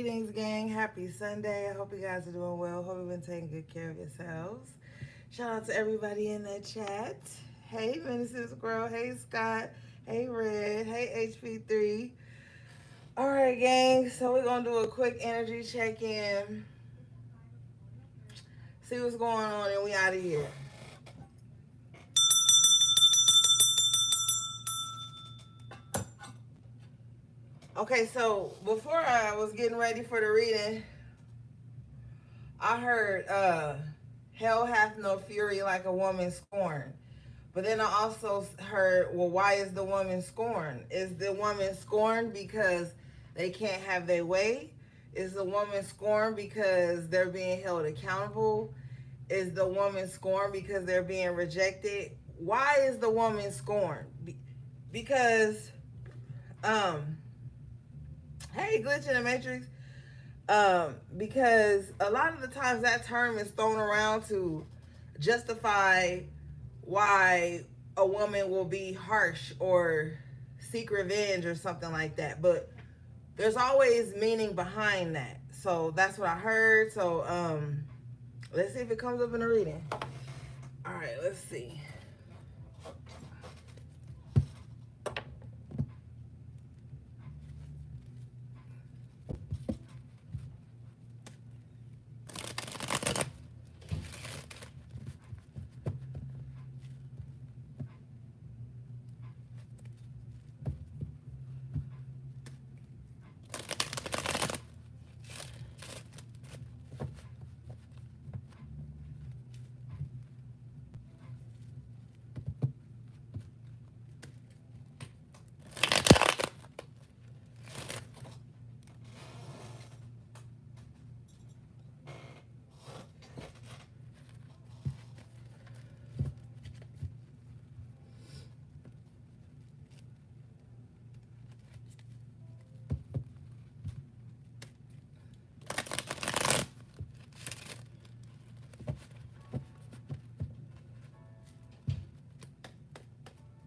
Greetings, gang. Happy Sunday. I hope you guys are doing well. Hope you've been taking good care of yourselves. Shout out to everybody in the chat. Hey, Minister Squirrel. Hey, Scott. Hey, Red. Hey, HP3. All right, gang. So we're going to do a quick energy check-in. See what's going on, and we out of here. Okay, so before I was getting ready for the reading, I heard hell hath no fury like a woman scorned. But then I also heard, well, why is the woman scorned? Is the woman scorned because they can't have their way? Is the woman scorned because they're being held accountable? Is the woman scorned because they're being rejected? Why is the woman scorned? Because, hey, glitch in the matrix. Because a lot of the times that term is thrown around to justify why a woman will be harsh or seek revenge or something like that. But there's always meaning behind that. So that's what I heard. So let's see if it comes up in the reading. All right, let's see.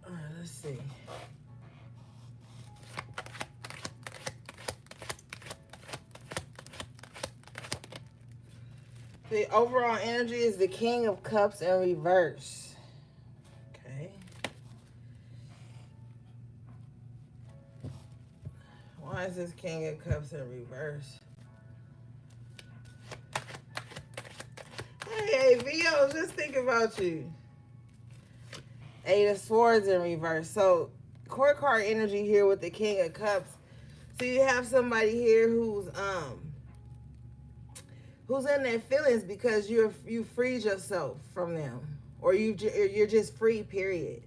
All right, let's see. The overall energy is the King of Cups in reverse. Okay. Why is this King of Cups in reverse? Hey, VO, just think about you. Eight of Swords in reverse. So, court card energy here with the King of Cups. So you have somebody here who's in their feelings because you freed yourself from them, or you're just free. Period.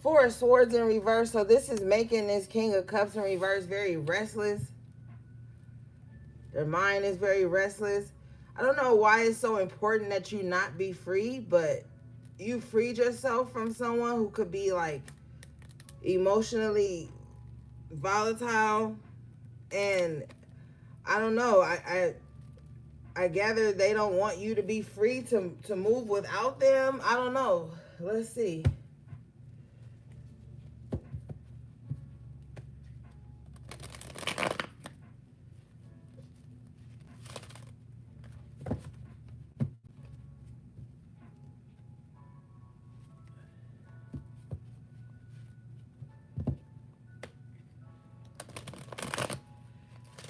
Four of Swords in reverse. So this is making this King of Cups in reverse very restless. Their mind is very restless. I don't know why it's so important that you not be free, but you freed yourself from someone who could be like emotionally volatile, and I don't know. I gather they don't want you to be free to move without them. I don't know. Let's see.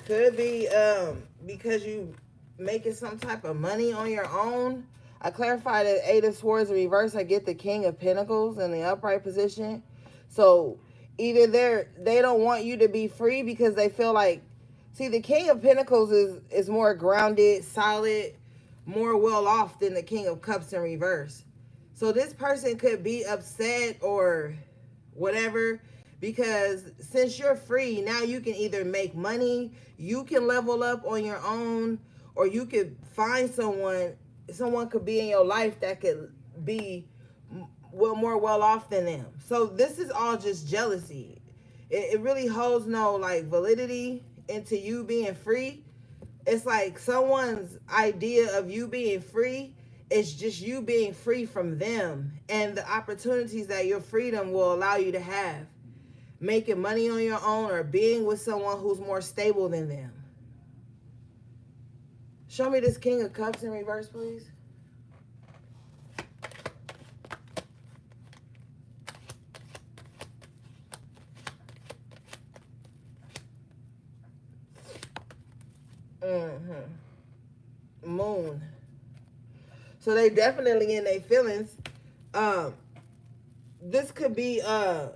Could be because you making some type of money on your own. I clarified that Eight of Swords in reverse. I get the King of Pentacles in the upright position. So either they don't want you to be free because they feel like, see, the King of Pentacles is more grounded, solid, more well off than the King of Cups in reverse. So this person could be upset or whatever, because since you're free, now you can either make money, you can level up on your own, or you could find someone could be in your life that could be more well off than them. So this is all just jealousy. It really holds no like validity into you being free. It's like someone's idea of you being free It's just you being free from them and the opportunities that your freedom will allow you to have. Making money on your own or being with someone who's more stable than them. Show me this King of Cups in reverse, please. Moon. So they definitely in their feelings. This could be a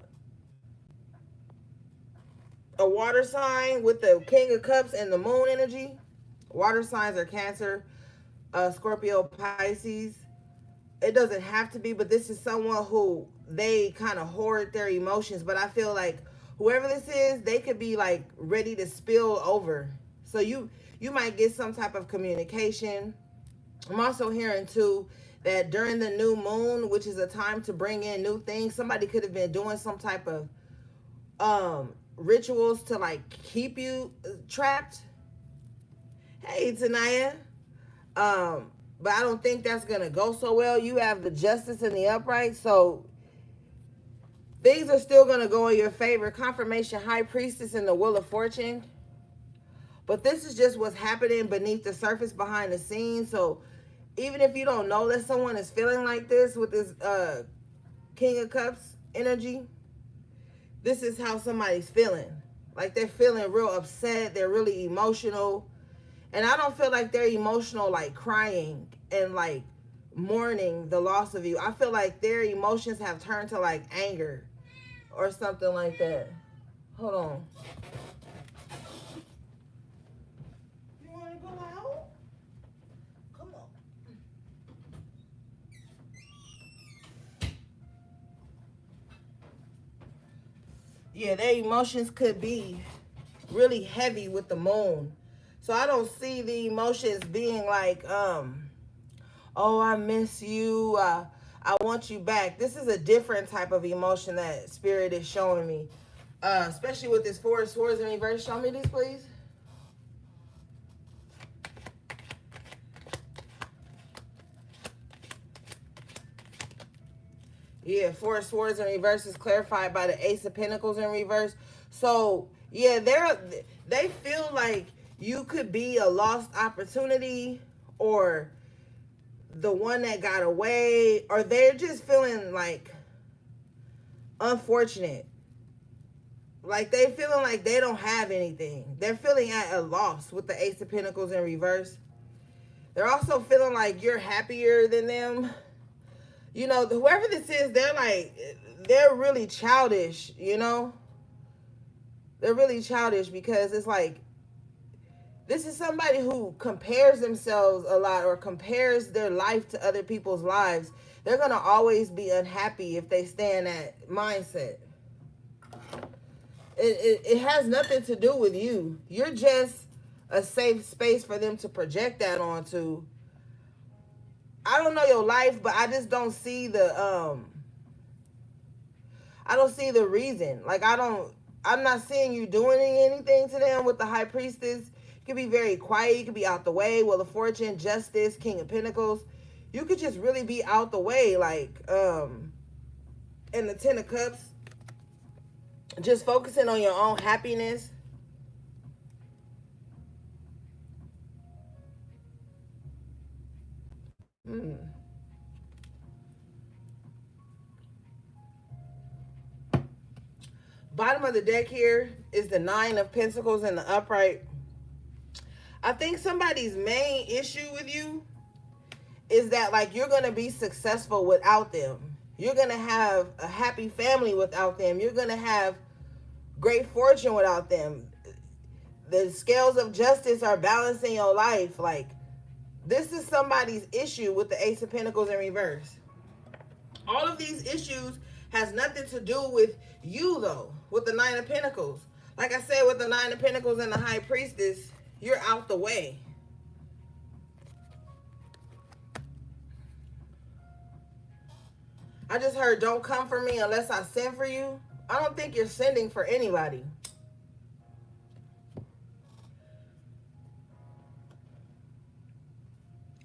water sign with the King of Cups and the moon energy. Water signs are Cancer, Scorpio, Pisces. It doesn't have to be, but this is someone who they kind of hoard their emotions. But I feel like whoever this is, they could be like ready to spill over. So you might get some type of communication. I'm also hearing too that during the new moon, which is a time to bring in new things, somebody could have been doing some type of rituals to like keep you trapped. Hey, Tanaya. But I don't think that's gonna go so well. You have the Justice and the Upright, so things are still gonna go in your favor. Confirmation, High Priestess, and the Wheel of Fortune. But this is just what's happening beneath the surface, behind the scenes. So even if you don't know that someone is feeling like this with this King of Cups energy, this is how somebody's feeling. Like they're feeling real upset. They're really emotional. And I don't feel like they're emotional, like crying and like mourning the loss of you. I feel like their emotions have turned to like anger or something like that. Hold on. You want to go out? Come on. Yeah, their emotions could be really heavy with the moon. So I don't see the emotions being like, oh, I miss you. I want you back. This is a different type of emotion that Spirit is showing me. Especially with this Four of Swords in reverse. Show me this, please. Yeah, Four of Swords in reverse is clarified by the Ace of Pentacles in reverse. So, yeah, they feel like you could be a lost opportunity or the one that got away, or they're just feeling like unfortunate. Like they feeling like they don't have anything. They're feeling at a loss with the Ace of Pentacles in reverse. They're also feeling like you're happier than them. You know, whoever this is, they're really childish, you know? They're really childish because it's like, this is somebody who compares themselves a lot or compares their life to other people's lives. They're going to always be unhappy if they stay in that mindset. It has nothing to do with you. You're just a safe space for them to project that onto. I don't know your life, but I just don't see the reason. Like I'm not seeing you doing anything to them with the High Priestess. You could be very quiet. You could be out the way. Well, the Fortune, Justice, King of Pentacles. You could just really be out the way. Like, and the Ten of Cups. Just focusing on your own happiness. Bottom of the deck here is the Nine of Pentacles in the upright. I think somebody's main issue with you is that like you're going to be successful without them. You're going to have a happy family without them. You're going to have great fortune without them. The scales of justice are balancing your life. Like, this is somebody's issue with the Ace of Pentacles in reverse. All of these issues has nothing to do with you, though, with the Nine of Pentacles. Like I said, with the Nine of Pentacles and the High Priestess, you're out the way. I just heard, don't come for me unless I send for you. I don't think you're sending for anybody.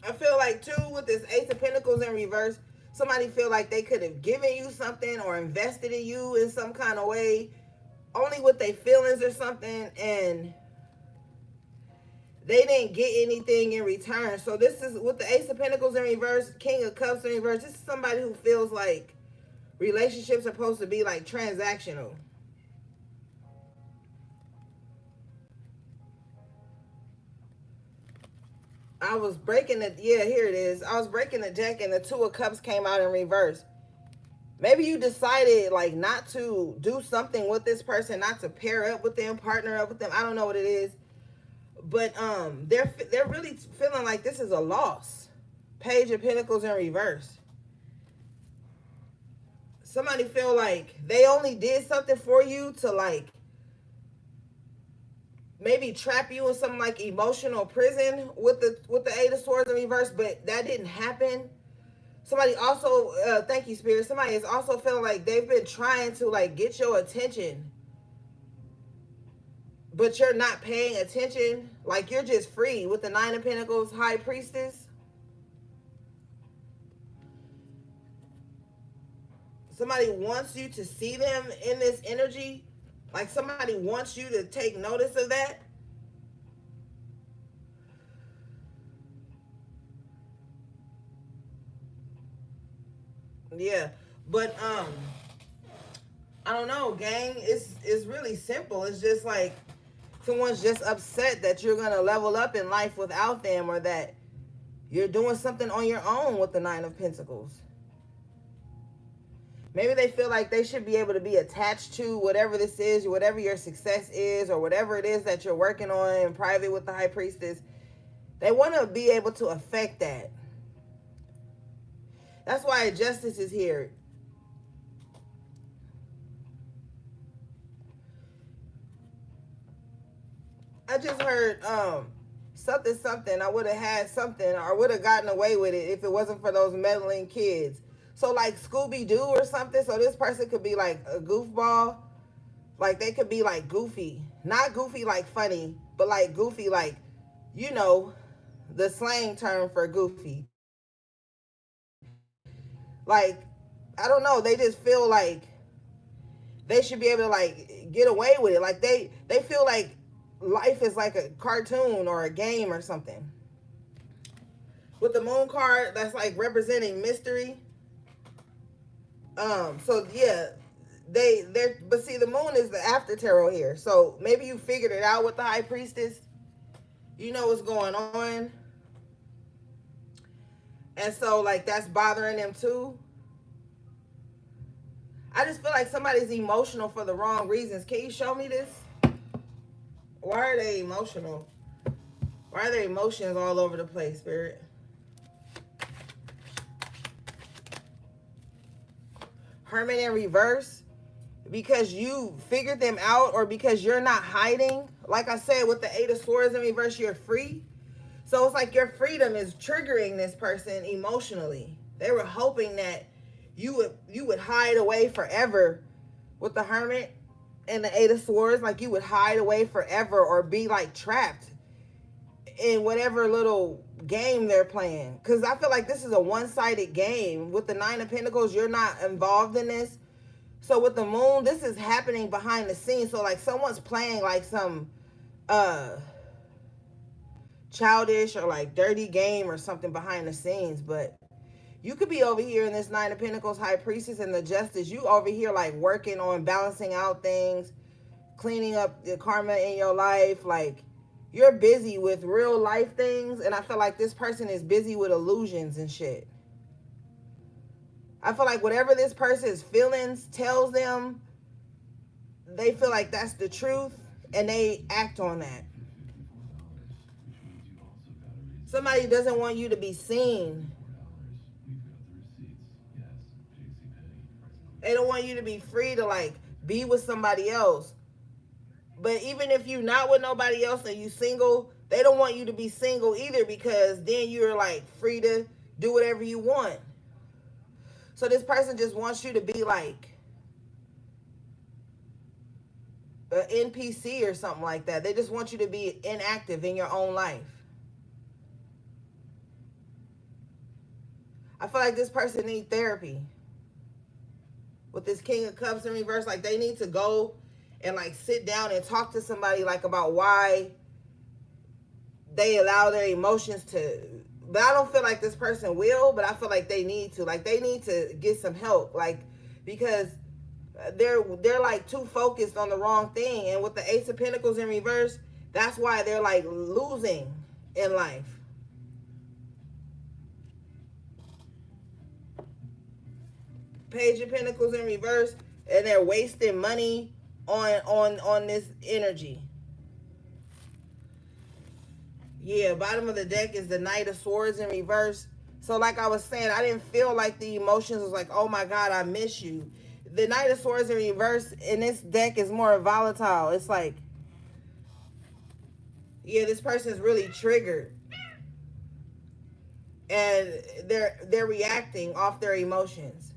I feel like too with this Ace of Pentacles in reverse, somebody feel like they could have given you something or invested in you in some kind of way, only with their feelings or something, and they didn't get anything in return. So this is with the Ace of Pentacles in reverse, King of Cups in reverse. This is somebody who feels like relationships are supposed to be like transactional. I was breaking the, yeah, here it is. I was breaking the deck and the Two of Cups came out in reverse. Maybe you decided like not to do something with this person, not to pair up with them, partner up with them. I don't know what it is. But they're really feeling like this is a loss. Page of Pentacles in reverse. Somebody feel like they only did something for you to like maybe trap you in some like emotional prison with the Eight of Swords in reverse, but that didn't happen. Somebody also, thank you, Spirit. Somebody is also feeling like they've been trying to like get your attention, but you're not paying attention. Like you're just free with the Nine of Pentacles, High Priestess. Somebody wants you to see them in this energy. Like somebody wants you to take notice of that. Yeah. But I don't know, gang. It's really simple. It's just like someone's just upset that you're gonna level up in life without them, or that you're doing something on your own with the Nine of Pentacles. Maybe they feel like they should be able to be attached to whatever this is, whatever your success is, or whatever it is that you're working on in private with the High Priestess. They want to be able to affect that. That's why Justice is here. I just heard something. I would have had something, or would have gotten away with it if it wasn't for those meddling kids. So like Scooby-Doo or something. So this person could be like a goofball. Like they could be like goofy. Not goofy like funny, but like goofy like, you know, the slang term for goofy. Like, I don't know. They just feel like they should be able to like get away with it. Like they feel like life is like a cartoon or a game or something. With the Moon card, that's like representing mystery. So yeah, they're but see the Moon is the after tarot here. So maybe you figured it out with the High Priestess. You know what's going on. And so like that's bothering them too. I just feel like somebody's emotional for the wrong reasons. Can you show me this? Why are they emotional? Why are their emotions all over the place, Spirit? Hermit in reverse. Because you figured them out, or because you're not hiding. Like I said, with the Eight of Swords in reverse, you're free. So it's like your freedom is triggering this person emotionally. They were hoping that you would hide away forever with the Hermit and the Eight of Swords. Like you would hide away forever, or be like trapped in whatever little game they're playing. Because I feel like this is a one-sided game. With the Nine of Pentacles, you're not involved in this. So with the Moon, this is happening behind the scenes. So like someone's playing like some childish or like dirty game or something behind the scenes. But you could be over here in this Nine of Pentacles, High Priestess, and the Justice. You over here like working on balancing out things, cleaning up the karma in your life. Like you're busy with real life things. And I feel like this person is busy with illusions and shit. I feel like whatever this person's feelings tells them, they feel like that's the truth and they act on that. Somebody doesn't want you to be seen. They don't want you to be free to like be with somebody else. But even if you're not with nobody else and you single, they don't want you to be single either, because then you're like free to do whatever you want. So this person just wants you to be like an NPC or something like that. They just want you to be inactive in your own life. I feel like this person needs therapy. With this King of Cups in reverse, like they need to go and like sit down and talk to somebody like about why they allow their emotions to. But I don't feel like this person will, but I feel like they need to. Like they need to get some help. Like, because they're like too focused on the wrong thing. And with the Ace of Pentacles in reverse, that's why they're like losing in life. Page of Pentacles in reverse, and they're wasting money on this energy. Yeah, bottom of the deck is the Knight of Swords in reverse. So like I was saying, I didn't feel like the emotions was like, oh my God, I miss you. The Knight of Swords in reverse in this deck is more volatile. It's like, yeah, this person's really triggered. And they're reacting off their emotions,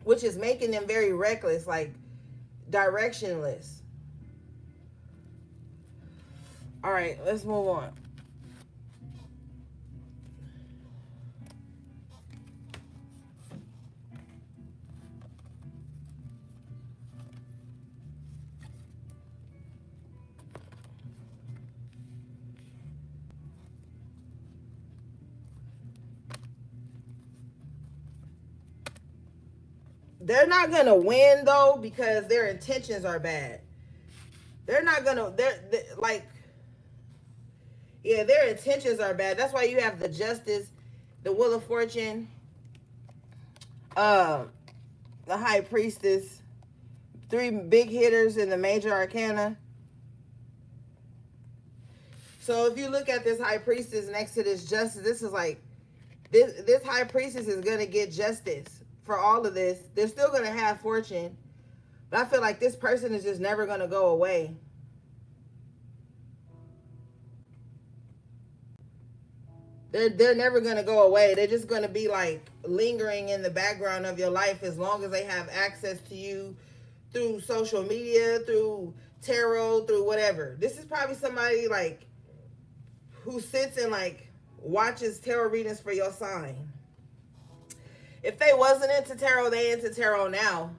which is making them very reckless, like directionless. All right, let's move on. They're not going to win, though, because their intentions are bad. They're not going to, they're like, yeah, their intentions are bad. That's why you have the Justice, the Wheel of Fortune, the High Priestess, 3 big hitters in the Major Arcana. So if you look at this High Priestess next to this Justice, this is like, this High Priestess is going to get justice for all of this. They're still going to have fortune. But I feel like this person is just never going to go away. They're never going to go away. They're just going to be like lingering in the background of your life as long as they have access to you through social media, through tarot, through whatever. This is probably somebody like who sits and like watches tarot readings for your sign. If they wasn't into tarot, they into tarot now.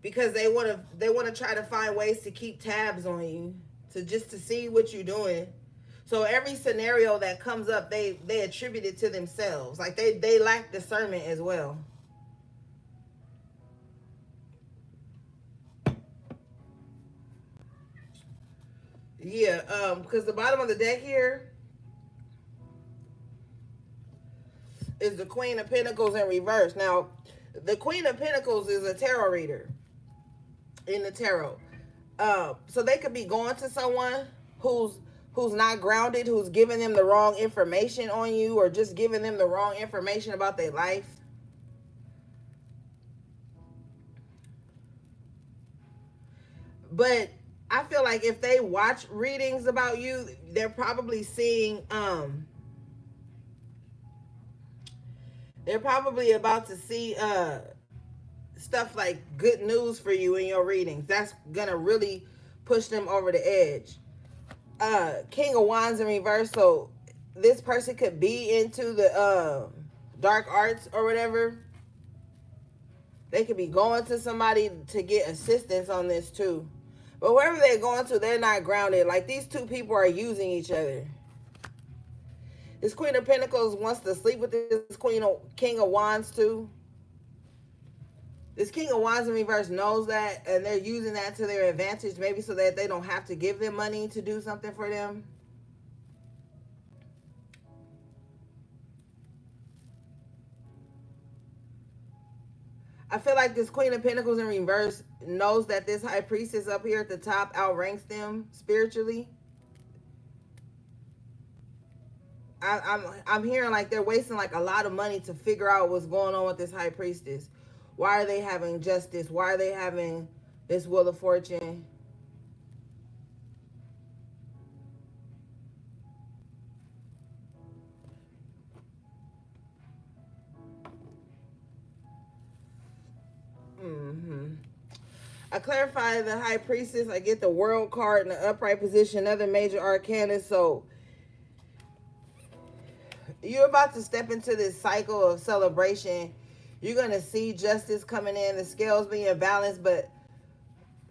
Because they want to try to find ways to keep tabs on you, to see what you're doing. So every scenario that comes up, they attribute it to themselves. Like they lack discernment as well. Yeah, because the bottom of the deck here is the Queen of Pentacles in reverse. Now, the Queen of Pentacles is a tarot reader in the tarot. So they could be going to someone who's not grounded, who's giving them the wrong information on you, or just giving them the wrong information about their life. But I feel like if they watch readings about you, they're probably seeing they're probably about to see stuff like good news for you in your readings. That's gonna really push them over the edge. King of Wands in reverse, so this person could be into the dark arts or whatever. They could be going to somebody to get assistance on this too. But wherever they're going to, they're not grounded. Like these two people are using each other. This Queen of Pentacles wants to sleep with this King of Wands too. This King of Wands in reverse knows that, and they're using that to their advantage, maybe so that they don't have to give them money to do something for them. I feel like this Queen of Pentacles in reverse knows that this High Priestess up here at the top outranks them spiritually. I'm hearing like they're wasting like a lot of money to figure out what's going on with this High Priestess. Why are they having justice? Why are they having this Wheel of Fortune? I clarify the High Priestess. I get the World card in the upright position, another major arcana. So You're about to step into this cycle of celebration. You're going to see justice coming in, the scales being balanced. But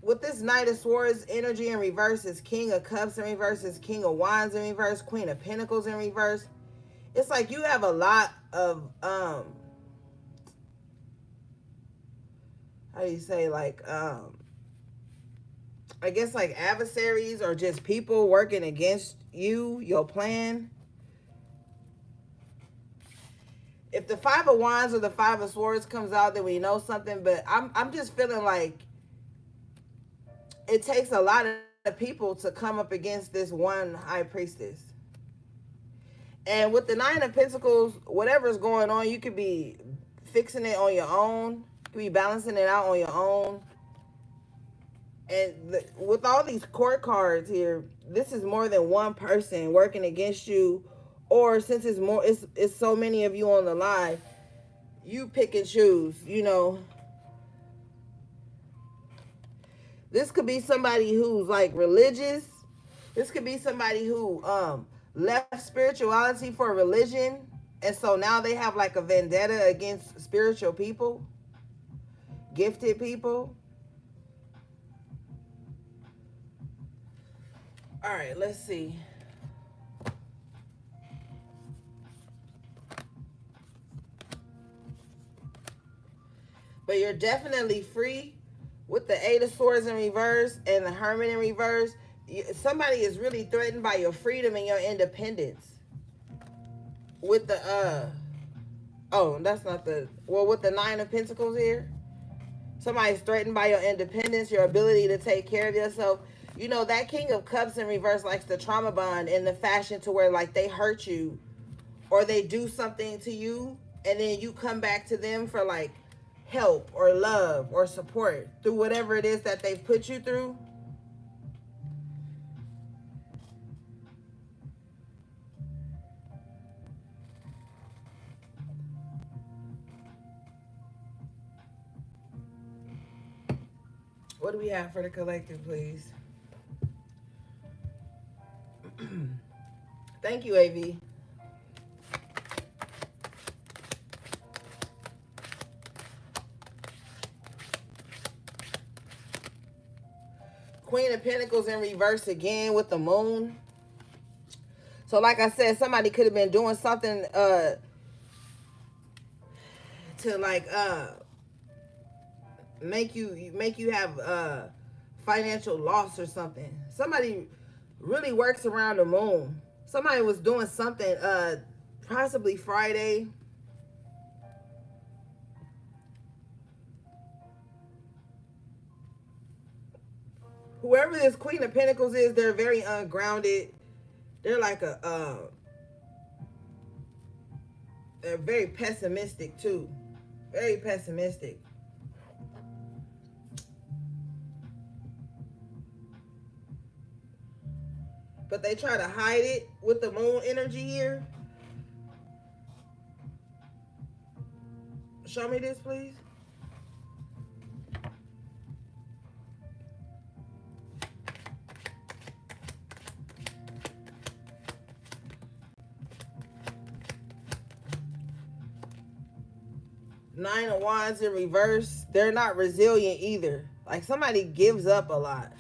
with this Knight of Swords energy in reverse, is King of Cups in reverse, is King of Wands in reverse, Queen of Pentacles in reverse. It's like you have a lot of, how do you say, like, I guess like adversaries or just people working against you, your plan. If the Five of Wands or the Five of Swords comes out, then we know something. But I'm just feeling like it takes a lot of people to come up against this one high priestess. And with the Nine of Pentacles, whatever's going on, you could be fixing it on your own. You could be balancing it out on your own. And with all these court cards here, this is more than one person working against you. Or since it's so many of you on the line, you pick and choose, you know. This could be somebody who's like religious. This could be somebody who left spirituality for religion. And so now they have like a vendetta against spiritual people, gifted people. All right, let's see. But you're definitely free with the Eight of Swords in reverse and the Hermit in reverse. Somebody is really threatened by your freedom and your independence. With the, oh, that's not the, well, with the Nine of Pentacles here. Somebody's threatened by your independence, your ability to take care of yourself. You know, that King of Cups in reverse likes the trauma bond in the fashion to where, like, they hurt you or they do something to you and then you come back to them for, like, help or love or support through whatever it is that they've put you through. What do we have for the collective, please? Thank you, AV. Queen of Pentacles in reverse again with the moon. So like I said, somebody could have been doing something to like make you have financial loss or something. Somebody really works around the moon. Somebody was doing something possibly Friday. Whoever this Queen of Pentacles is, they're very ungrounded. They're like they're very pessimistic too. Very pessimistic. But they try to hide it with the moon energy here. Show me this, please. Nine of Wands in reverse. They're not resilient either. Like somebody gives up a lot.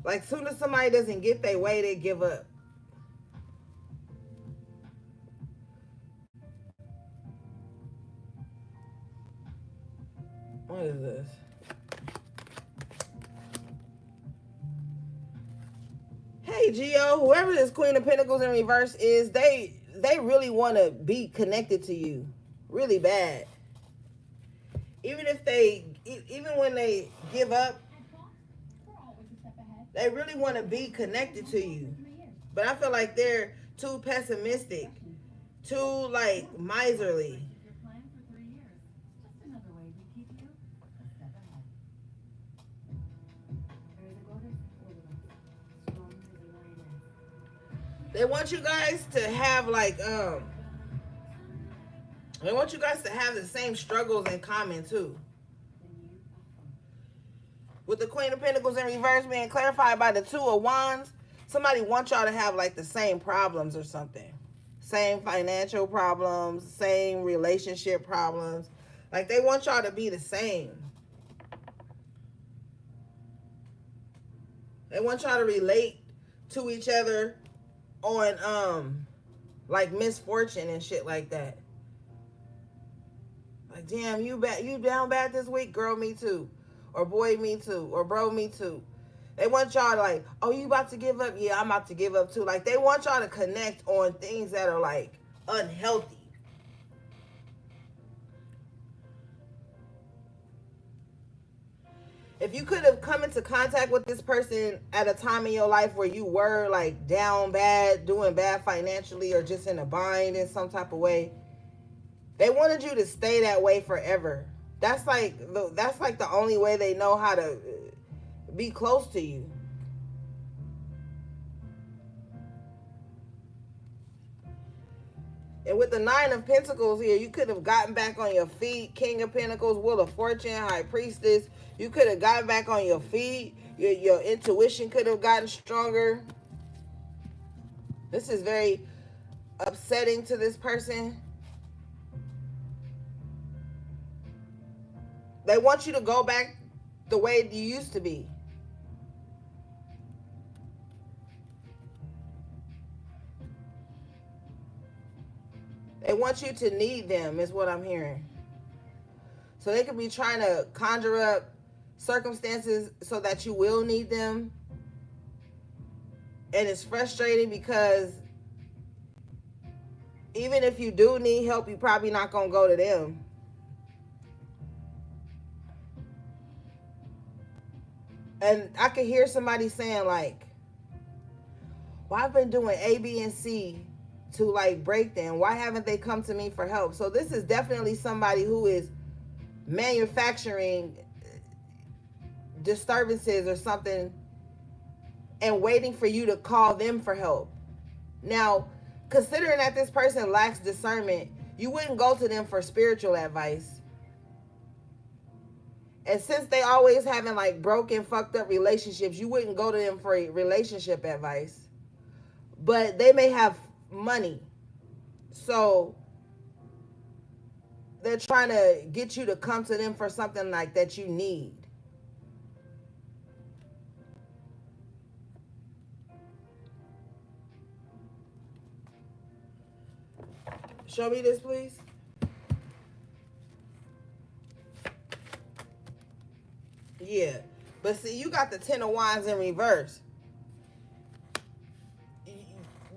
Like soon as somebody doesn't get their way, they give up. What is this? Hey, Gio, whoever this Queen of Pentacles in reverse is, they really want to be connected to you. Really bad. Even when they give up, they really want to be connected to you. But I feel like they're too pessimistic, too like miserly. They want you guys to have like they want you guys to have the same struggles in common too. With the Queen of Pentacles in reverse being clarified by the Two of Wands, somebody wants y'all to have like the same problems or something. same financial problems, same relationship problems. Like, they want y'all to be the same. They want y'all to relate to each other on like misfortune and shit like that. Like, damn, you down bad this week, girl, me too. Or boy, me too. Or bro, me too. They want y'all to like, oh, you about to give up? Yeah, I'm about to give up too. Like, they want y'all to connect on things that are like unhealthy. If you could have come into contact with this person at a time in your life where you were like down bad, doing bad financially, or just in a bind in some type of way, they wanted you to stay that way forever. That's like the only way they know how to be close to you. And with the Nine of Pentacles here, you could have gotten back on your feet. King of Pentacles, Wheel of Fortune, High Priestess. You could have gotten back on your feet. Your intuition could have gotten stronger. This is very upsetting to this person. They want you to go back the way you used to be. They want you to need them, is what I'm hearing. So they could be trying to conjure up circumstances so that you will need them. And it's frustrating because even if you do need help, you're probably not going to go to them. And I could hear somebody saying like, well, I've been doing A, B, and C to like break them. Why haven't they come to me for help? So this is definitely somebody who is manufacturing disturbances or something and waiting for you to call them for help. Now, considering that this person lacks discernment, you wouldn't go to them for spiritual advice. And since they always having like broken, fucked up relationships, you wouldn't go to them for relationship advice. But they may have money. So they're trying to get you to come to them for something like that you need. Show me this, please. Yeah. But see, you got the Ten of Wands in reverse.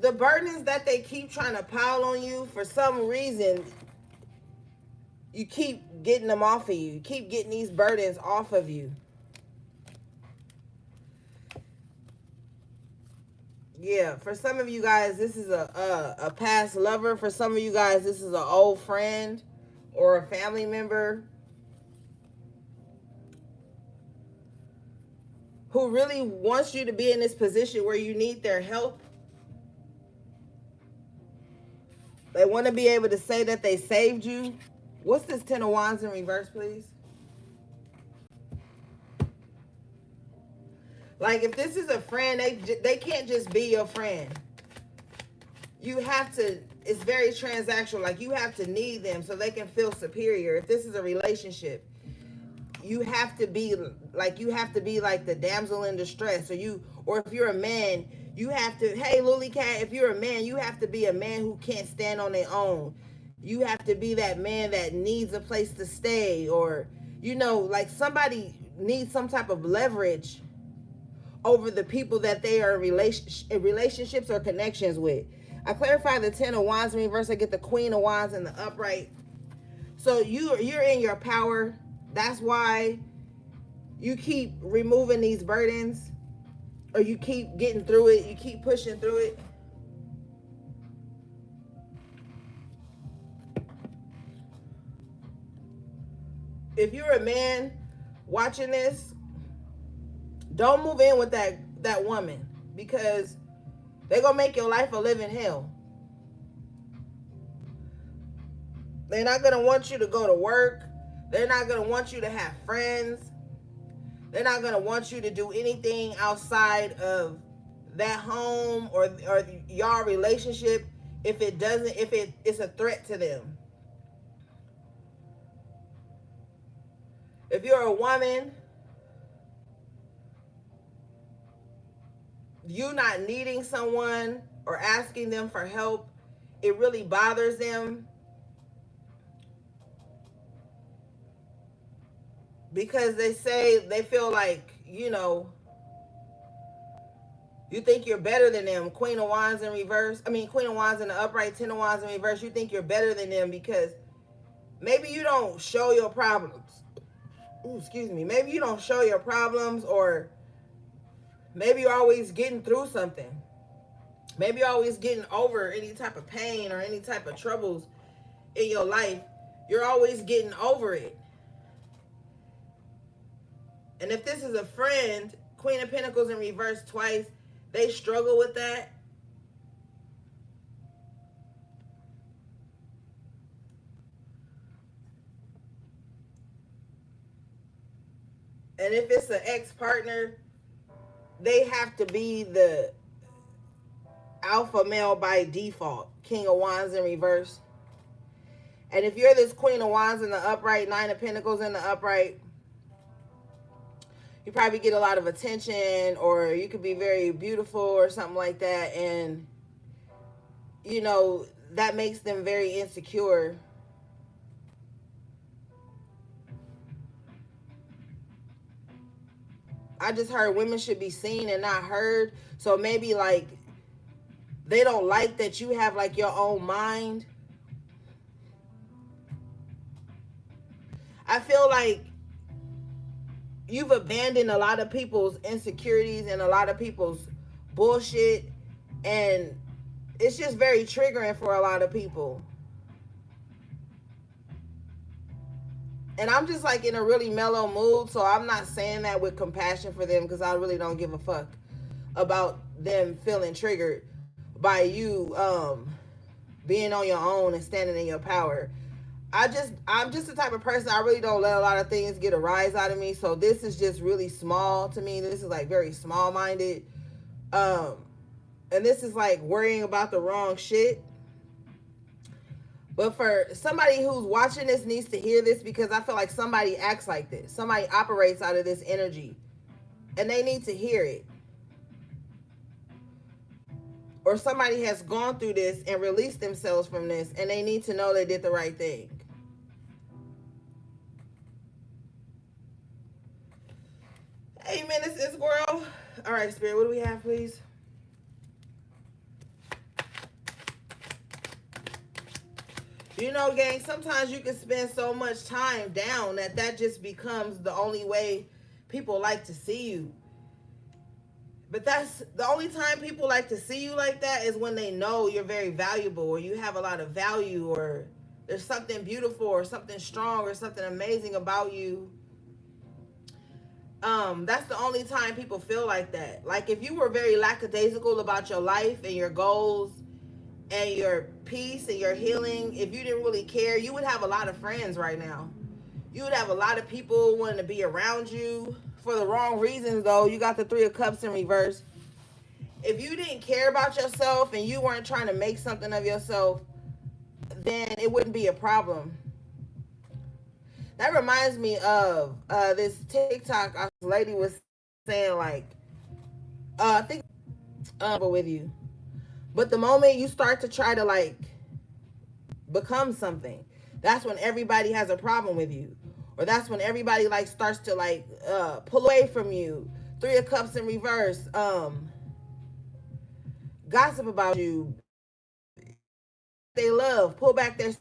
The burdens that they keep trying to pile on you, for some reason, you keep getting them off of you. You keep getting these burdens off of you. Yeah, for some of you guys, this is a past lover. For some of you guys, this is an old friend or a family member who really wants you to be in this position where you need their help. They want to be able to say that they saved you. What's this Ten of Wands in reverse, please? Like, if this is a friend, they can't just be your friend. You have to, it's very transactional. Like, you have to need them so they can feel superior. If this is a relationship, you have to be like the damsel in distress. Or if you're a man, you have to, hey, Lily Cat, if you're a man, you have to be a man who can't stand on their own. You have to be that man that needs a place to stay, or, like somebody needs some type of leverage over the people that they are in relationships or connections with. I clarify the Ten of Wands in reverse. I get the Queen of Wands in the upright. So you're in your power. That's why you keep removing these burdens, or you keep getting through it. You keep pushing through it. If you're a man watching this, don't move in with that woman, because they're going to make your life a living hell. They're not going to want you to go to work. They're not going to want you to have friends. They're not going to want you to do anything outside of that home or y'all relationship. if it doesn't, if it's a threat to them. If you're a woman, you not needing someone or asking them for help, it really bothers them because they say they feel like, you think you're better than them. Queen of Wands in reverse. Queen of Wands in the upright, Ten of Wands in reverse. You think you're better than them because maybe you don't show your problems. Ooh, excuse me. Maybe you don't show your problems, or maybe you're always getting through something. Maybe you're always getting over any type of pain or any type of troubles in your life. You're always getting over it. And if this is a friend, Queen of Pentacles in reverse twice, they struggle with that. And if it's an ex-partner, they have to be the alpha male by default. King of Wands in reverse. And if you're this Queen of Wands in the upright, Nine of Pentacles in the upright, you probably get a lot of attention, or you could be very beautiful or something like that. And, that makes them very insecure. I just heard women should be seen and not heard. So maybe like they don't like that you have like your own mind. I feel like you've abandoned a lot of people's insecurities and a lot of people's bullshit, and it's just very triggering for a lot of people. And I'm just like in a really mellow mood, so I'm not saying that with compassion for them, because I really don't give a fuck about them feeling triggered by you being on your own and standing in your power. I'm just the type of person, I really don't let a lot of things get a rise out of me. So this is just really small to me. This is like very small minded. And this is like worrying about the wrong shit. But for somebody who's watching this needs to hear this, because I feel like somebody acts like this. Somebody operates out of this energy. And they need to hear it. Or somebody has gone through this and released themselves from this, and they need to know they did the right thing. Amen. This is Squirrel. All right, Spirit, what do we have, please? Gang, sometimes you can spend so much time down that just becomes the only way people like to see you. But that's the only time people like to see you like that, is when they know you're very valuable, or you have a lot of value, or there's something beautiful or something strong or something amazing about you. That's the only time people feel like that. Like if you were very lackadaisical about your life and your goals and your peace and your healing, if you didn't really care, you would have a lot of friends right now. You would have a lot of people wanting to be around you for the wrong reasons, though. You got the Three of Cups in reverse. If you didn't care about yourself and you weren't trying to make something of yourself, then it wouldn't be a problem. That reminds me of this TikTok. A lady was saying like, I think with you. But the moment you start to try to like become something, that's when everybody has a problem with you. Or that's when everybody like starts to like pull away from you. Three of Cups in reverse. Gossip about you. They love. Pull back their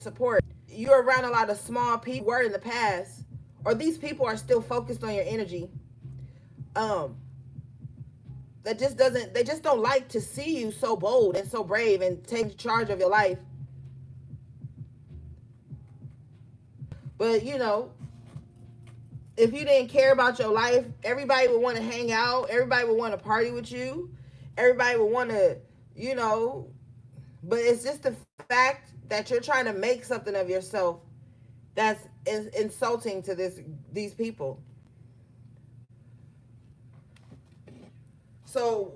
support. You're around a lot of small people were in the past, or these people are still focused on your energy. They just don't like to see you so bold and so brave and take charge of your life. But if you didn't care about your life, everybody would want to hang out, everybody would want to party with you, everybody would want to, but it's just the fact that you're trying to make something of yourself that's insulting to these people. So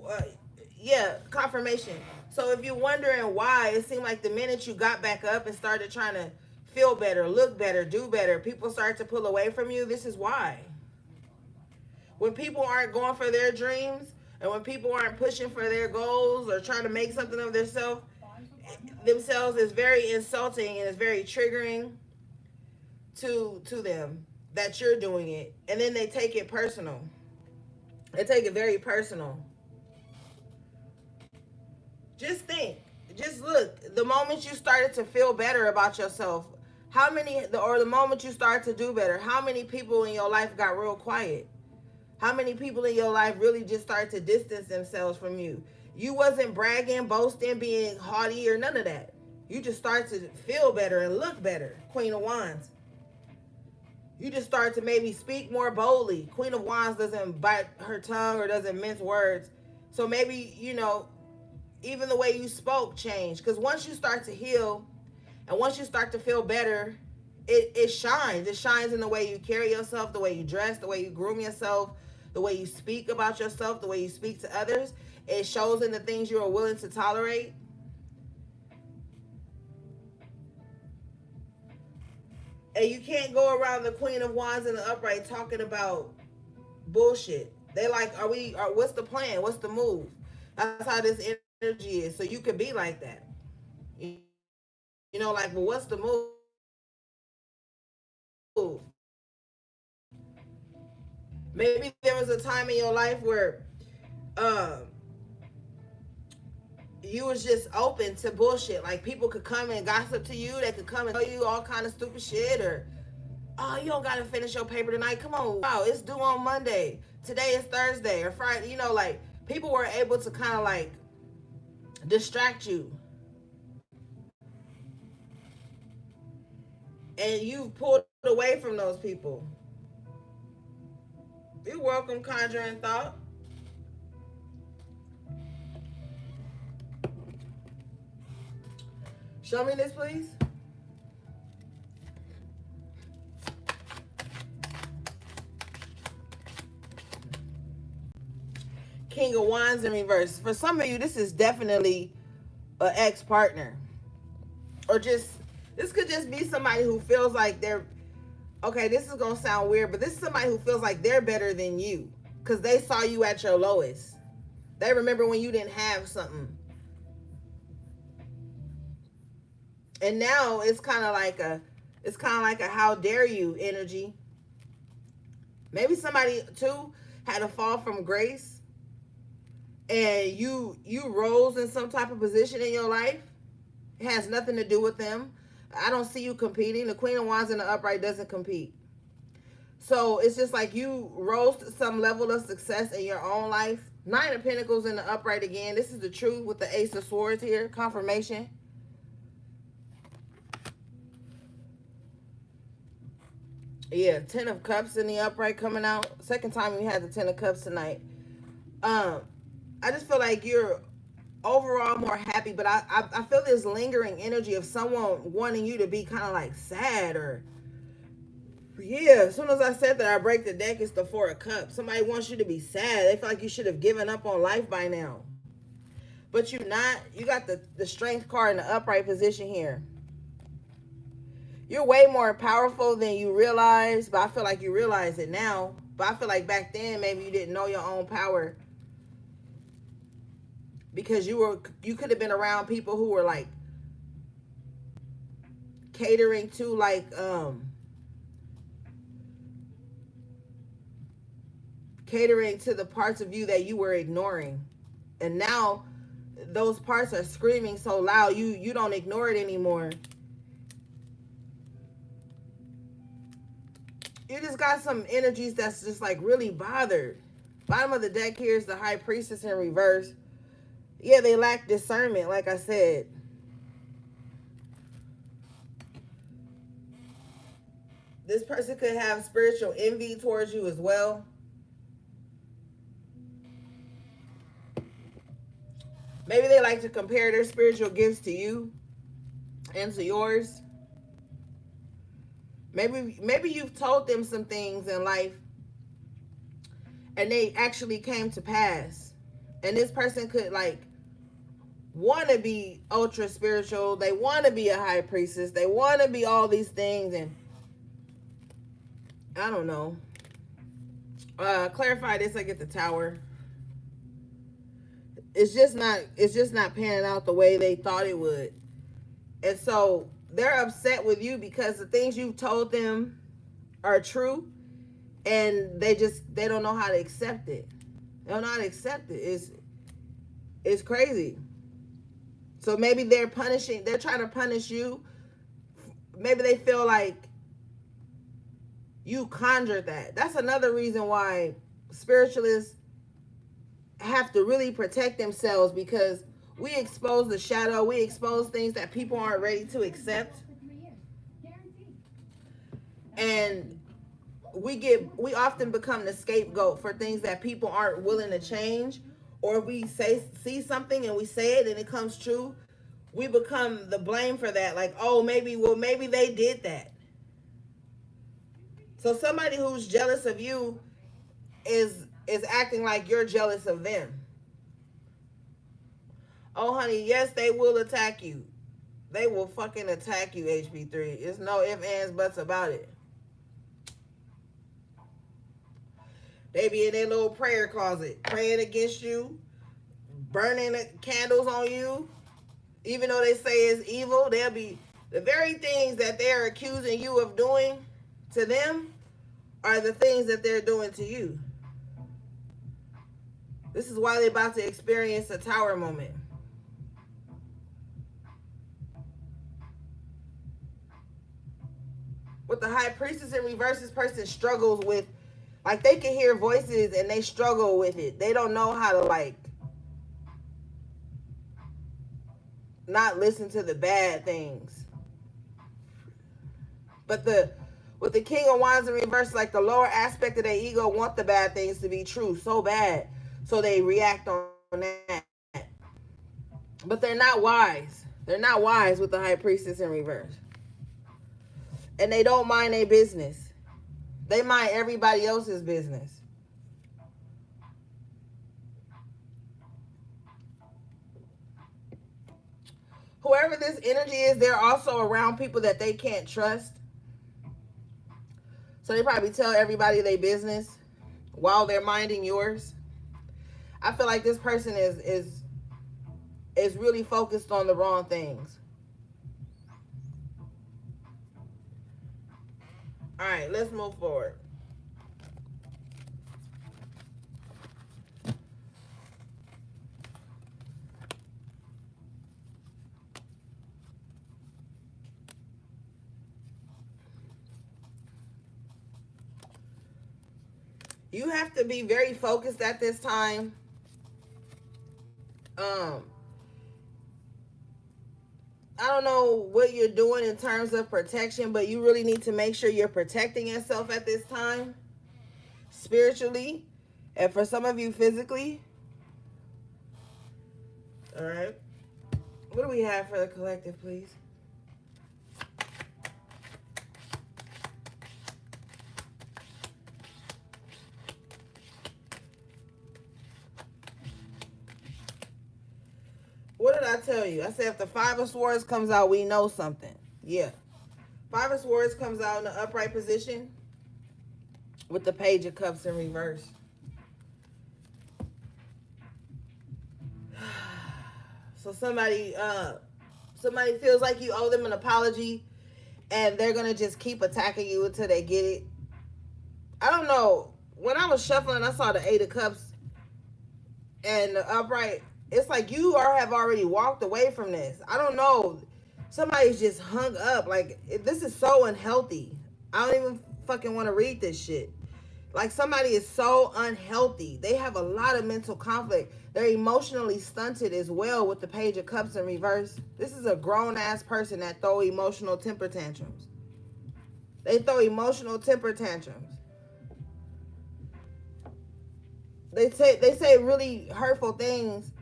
yeah, confirmation. So if you're wondering why, it seemed like the minute you got back up and started trying to feel better, look better, do better, people start to pull away from you. This is why. When people aren't going for their dreams, and when people aren't pushing for their goals or trying to make something of themselves, is very insulting and it's very triggering to them that you're doing it. And then they take it personal. They take it very personal. Just think, just look, the moment you started to feel better about yourself, the moment you start to do better, how many people in your life got real quiet? How many people in your life really just started to distance themselves from you? You wasn't bragging, boasting, being haughty, or none of that. You just start to feel better and look better. Queen of Wands. You just start to maybe speak more boldly. Queen of Wands doesn't bite her tongue or doesn't mince words. So maybe, even the way you spoke changed. Because once you start to heal and once you start to feel better, it shines. It shines in the way you carry yourself, the way you dress, the way you groom yourself, the way you speak about yourself, the way you speak to others. It shows in the things you are willing to tolerate. And you can't go around the Queen of Wands in the upright talking about bullshit. They like, what's the plan? What's the move? That's how this energy is. So you could be like that. Like, well, what's the move? Maybe there was a time in your life where you was just open to bullshit. Like, people could come and gossip to you. They could come and tell you all kind of stupid shit. Or, oh, you don't got to finish your paper tonight. Come on. Wow, it's due on Monday. Today is Thursday or Friday. Like, people were able to kind of like distract you. And you've pulled away from those people. You're welcome, Conjuring Thought. Show me this, please. King of Wands in reverse. For some of you, this is definitely an ex-partner. Or this could just be somebody who feels like they're, okay, this is going to sound weird, but this is somebody who feels like they're better than you because they saw you at your lowest. They remember when you didn't have something. And now it's kind of like a how dare you energy. Maybe somebody too had a fall from grace and you rose in some type of position in your life. It has nothing to do with them. I don't see you competing. The Queen of Wands in the upright doesn't compete. So it's just like you rose to some level of success in your own life. Nine of Pentacles in the upright again. This is the truth with the Ace of Swords here. Confirmation. Yeah, Ten of Cups in the upright coming out. Second time we had the Ten of Cups tonight. I just feel like you're overall more happy, but I feel this lingering energy of someone wanting you to be kind of like sad or, yeah, as soon as I said that, I break the deck, it's the Four of Cups. Somebody wants you to be sad. They feel like you should have given up on life by now. But you're not. You got the Strength card in the upright position here. You're way more powerful than you realize, but I feel like you realize it now. But I feel like back then, maybe you didn't know your own power. Because you could have been around people who were like catering to like catering to the parts of you that you were ignoring. And now those parts are screaming so loud you don't ignore it anymore. You just got some energies that's just like really bothered. Bottom of the deck here is the High Priestess in reverse. Yeah, they lack discernment, like I said. This person could have spiritual envy towards you as well. Maybe they like to compare their spiritual gifts to you and to yours. Maybe you've told them some things in life and they actually came to pass. And this person could like want to be ultra spiritual. They want to be a high priestess. They want to be all these things. And I don't know. Clarify this. I get the Tower. It's just not panning out the way they thought it would. And so they're upset with you because the things you've told them are true, and they don't know how to accept it. They don't know how to accept it. It's crazy. So maybe they're trying to punish you. Maybe they feel like you conjured that. That's another reason why spiritualists have to really protect themselves, because we expose the shadow. We expose things that people aren't ready to accept. And we often become the scapegoat for things that people aren't willing to change. Or if we see something and we say it and it comes true, we become the blame for that. Like, oh, maybe they did that. So somebody who's jealous of you is acting like you're jealous of them. Oh, honey, yes, they will attack you. They will fucking attack you, HB3. There's no ifs, ands, buts about it. They be in their little prayer closet, praying against you, burning candles on you. Even though they say it's evil, they'll be the very things that they're accusing you of doing to them are the things that they're doing to you. This is why they're about to experience a Tower moment. With the High Priestess in reverse, this person struggles with, like, they can hear voices and they struggle with it. They don't know how to, like, not listen to the bad things. But with the King of Wands in reverse, like, the lower aspect of their ego want the bad things to be true so bad, so they react on that. But they're not wise. They're not wise with the High Priestess in reverse. And they don't mind their business. They mind everybody else's business. Whoever this energy is, they're also around people that they can't trust. So they probably tell everybody their business while they're minding yours. I feel like this person is really focused on the wrong things. All right, let's move forward. You have to be very focused at this time. I don't know what you're doing in terms of protection, but you really need to make sure you're protecting yourself at this time, spiritually, and for some of you, physically. All right. What do we have for the collective, please? What did I tell you? I said if the Five of Swords comes out, we know something. Yeah. Five of Swords comes out in the upright position with the Page of Cups in reverse. So somebody feels like you owe them an apology, and they're going to just keep attacking you until they get it. I don't know. When I was shuffling, I saw the Eight of Cups and the upright. It's like you have already walked away from this. I don't know. Somebody's just hung up. Like, this is so unhealthy. I don't even fucking want to read this shit. Like, somebody is so unhealthy. They have a lot of mental conflict. They're emotionally stunted as well with the Page of Cups in reverse. This is a grown-ass person that throw emotional temper tantrums. They throw emotional temper tantrums. They say really hurtful things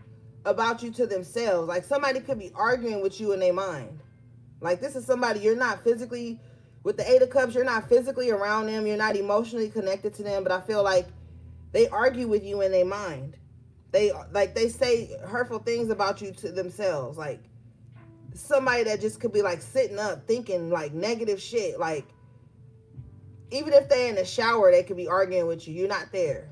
about you to themselves. Like, somebody could be arguing with you in their mind. Like, this is somebody you're not physically, with the Eight of Cups, you're not physically around them, you're not emotionally connected to them, but I feel like they argue with you in their mind. They say hurtful things about you to themselves. Like somebody that just could be like sitting up thinking like negative shit. Like even if they're in the shower, they could be arguing with you. You're not there.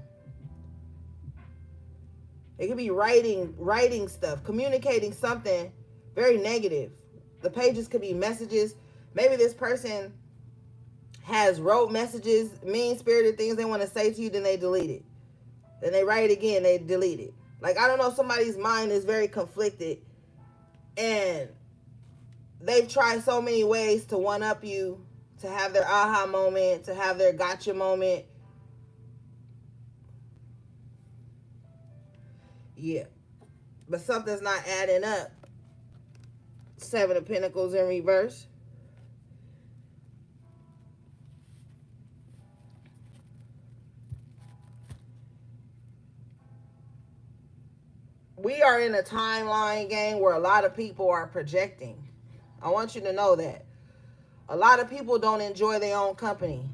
They could be writing stuff, communicating something very negative. The pages could be messages. Maybe this person has wrote messages, mean-spirited things they want to say to you, then they delete it. Then they write it again, they delete it. Like, I don't know, somebody's mind is very conflicted, and they've tried so many ways to one-up you, to have their aha moment, to have their gotcha moment. Yeah. But something's not adding up. Seven of Pentacles in reverse. We are in a timeline game where a lot of people are projecting. I want you to know that. A lot of people don't enjoy their own company.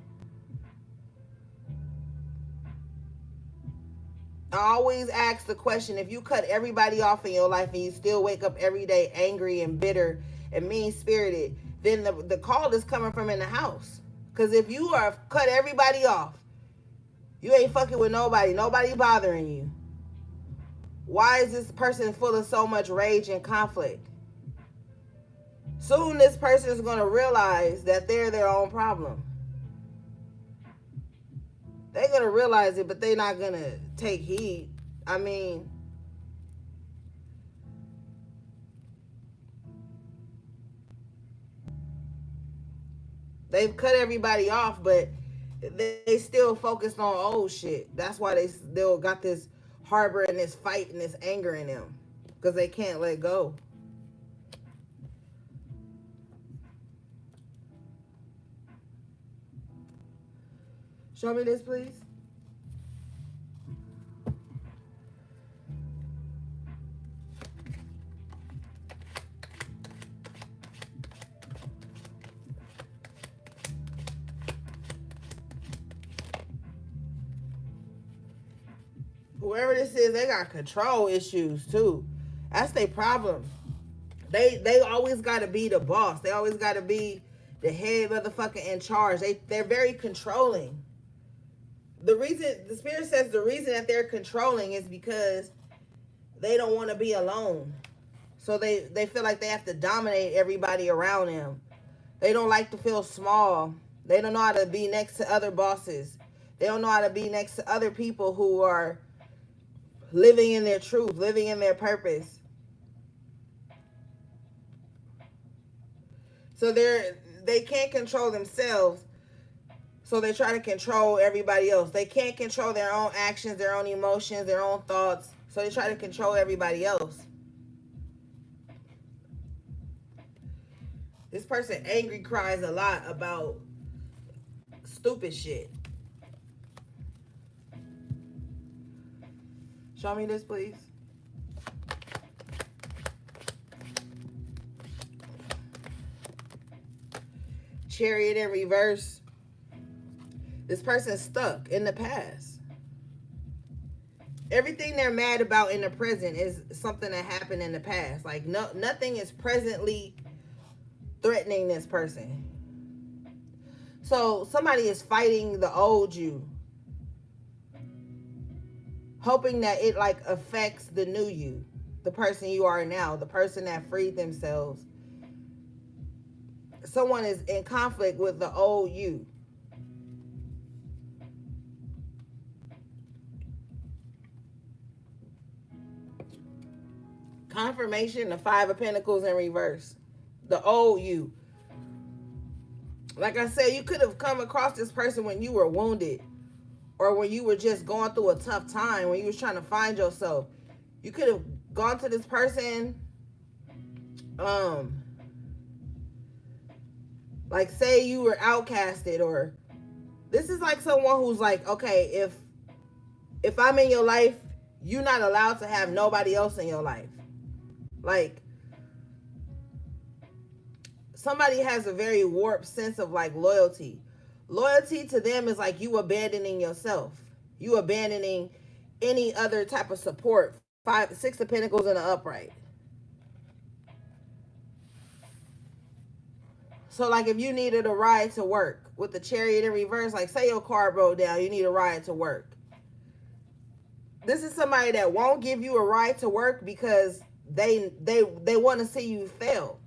I always ask the question, if you cut everybody off in your life and you still wake up every day angry and bitter and mean-spirited, then the call is coming from in the house. Because if you are cut everybody off, you ain't fucking with nobody bothering you. Why is this person full of so much rage and conflict? Soon this person is going to realize that they're their own problem. They're going to realize it, but they're not going to take heed. I mean, they've cut everybody off, but they still focused on old shit. That's why they still got this harbor and this fight and this anger in them, because they can't let go. Show me this, please. Whoever this is, they got control issues too. That's their problem. They always got to be the boss. They always got to be the head motherfucker in charge. They're very controlling. The spirit says the reason that they're controlling is because they don't want to be alone. So they feel like they have to dominate everybody around them. They don't like to feel small. They don't know how to be next to other bosses. They don't know how to be next to other people who are living in their truth, living in their purpose. So they can't control themselves. So they try to control everybody else. They can't control their own actions, their own emotions, their own thoughts. So they try to control everybody else. This person angry cries a lot about stupid shit. Show me this, please. Chariot in reverse. This person's stuck in the past. Everything they're mad about in the present is something that happened in the past. Like nothing is presently threatening this person. So somebody is fighting the old you, hoping that it like affects the new you, the person you are now, the person that freed themselves. Someone is in conflict with the old you. Confirmation, the Five of Pentacles in reverse. The old you. Like I said, you could have come across this person when you were wounded, or when you were just going through a tough time, when you was trying to find yourself. You could have gone to this person, like say you were outcasted, or this is like someone who's like, okay, if I'm in your life, you're not allowed to have nobody else in your life. Like, somebody has a very warped sense of like loyalty. Loyalty to them is like you abandoning yourself. You abandoning any other type of support. Six of Pentacles in the upright. So like if you needed a ride to work with the Chariot in reverse, like say your car broke down, you need a ride to work. This is somebody that won't give you a ride to work because they want to see you fail.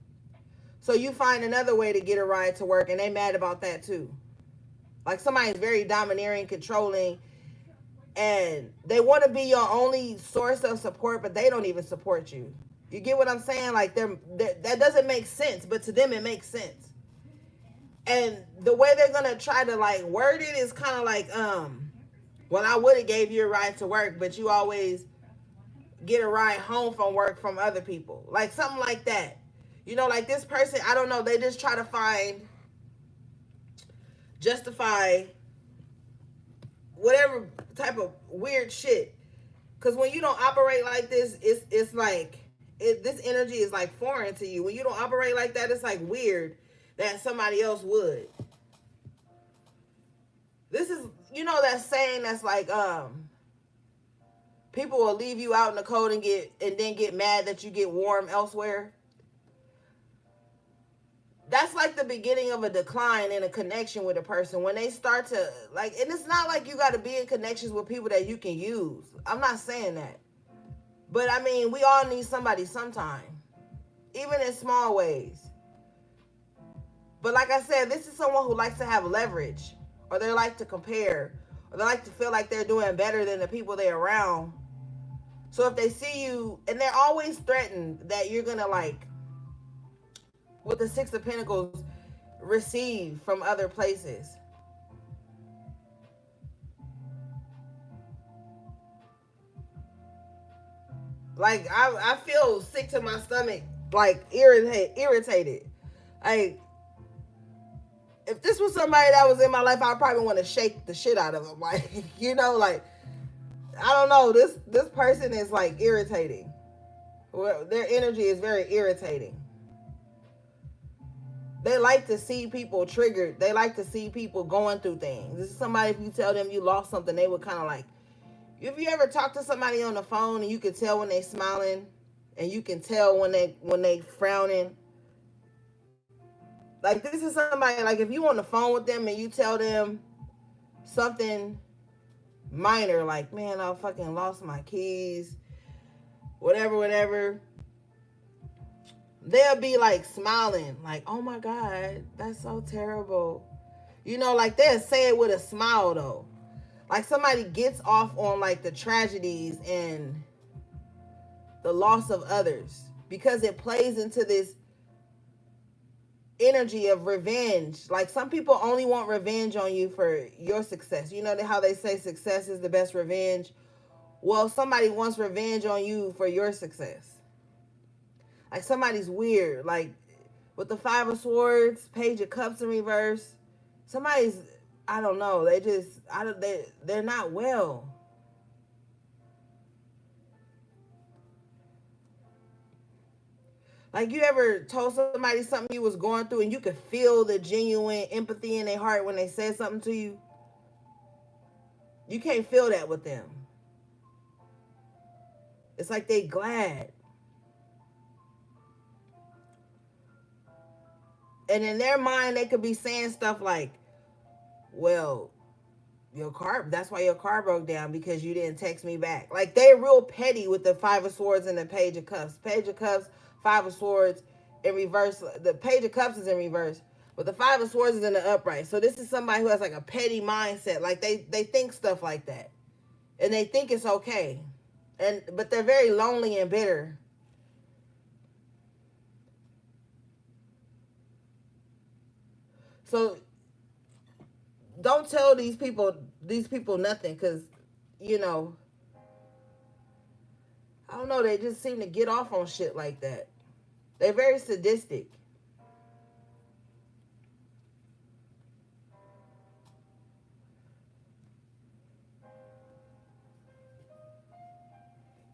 So you find another way to get a ride to work, and they mad about that too. Like somebody's very domineering, controlling, and they want to be your only source of support, but they don't even support you. You get what I'm saying? Like that doesn't make sense, but to them it makes sense. And the way they're gonna try to like word it is kind of like, well, I would have gave you a ride to work, but you always get a ride home from work from other people. Like something like that. You know, like this person, I don't know, they just try to justify whatever type of weird shit. Because when you don't operate like this, it's like, this energy is like foreign to you. When you don't operate like that, it's like weird that somebody else would. This is, you know, that saying that's like, people will leave you out in the cold and then get mad that you get warm elsewhere. That's like the beginning of a decline in a connection with a person. When they start to, like, and it's not like you got to be in connections with people that you can use. I'm not saying that. But, I mean, we all need somebody sometime. Even in small ways. But like I said, this is someone who likes to have leverage. Or they like to compare. Or they like to feel like they're doing better than the people they're around. So if they see you, and they're always threatened that you're going to, like, with the Six of Pentacles, receive from other places. Like, I feel sick to my stomach, like, irritated. Like, if this was somebody that was in my life, I'd probably want to shake the shit out of them. Like, you know, like, I don't know, this person is, like, irritating. Their energy is very irritating. They like to see people triggered. They like to see people going through things. This is somebody, if you tell them you lost something, they would kind of like, if you ever talk to somebody on the phone and you can tell when they smiling and you can tell when they frowning. Like, this is somebody, like, if you on the phone with them and you tell them something minor, like, man, I fucking lost my keys, whatever, they'll be like smiling, like, oh my God, that's so terrible. You know, like, they'll say it with a smile though. Like, somebody gets off on like the tragedies and the loss of others because it plays into this energy of revenge. Like, some people only want revenge on you for your success. You know how they say success is the best revenge? Well, somebody wants revenge on you for your success. Like, somebody's weird. Like, with the Five of Swords, Page of Cups in reverse, somebody's, I don't know, they're not well. Like, you ever told somebody something you was going through and you could feel the genuine empathy in their heart when they said something to you? You can't feel that with them. It's like they glad. And in their mind, they could be saying stuff like, well, that's why your car broke down, because you didn't text me back. Like, they're real petty with the Five of Swords and the Page of Cups. Page of Cups, Five of Swords in reverse. The Page of Cups is in reverse, but the Five of Swords is in the upright. So this is somebody who has like a petty mindset. Like, they think stuff like that. And they think it's okay. But they're very lonely and bitter. So don't tell these people nothing, because, you know, I don't know, they just seem to get off on shit like that. They're very sadistic.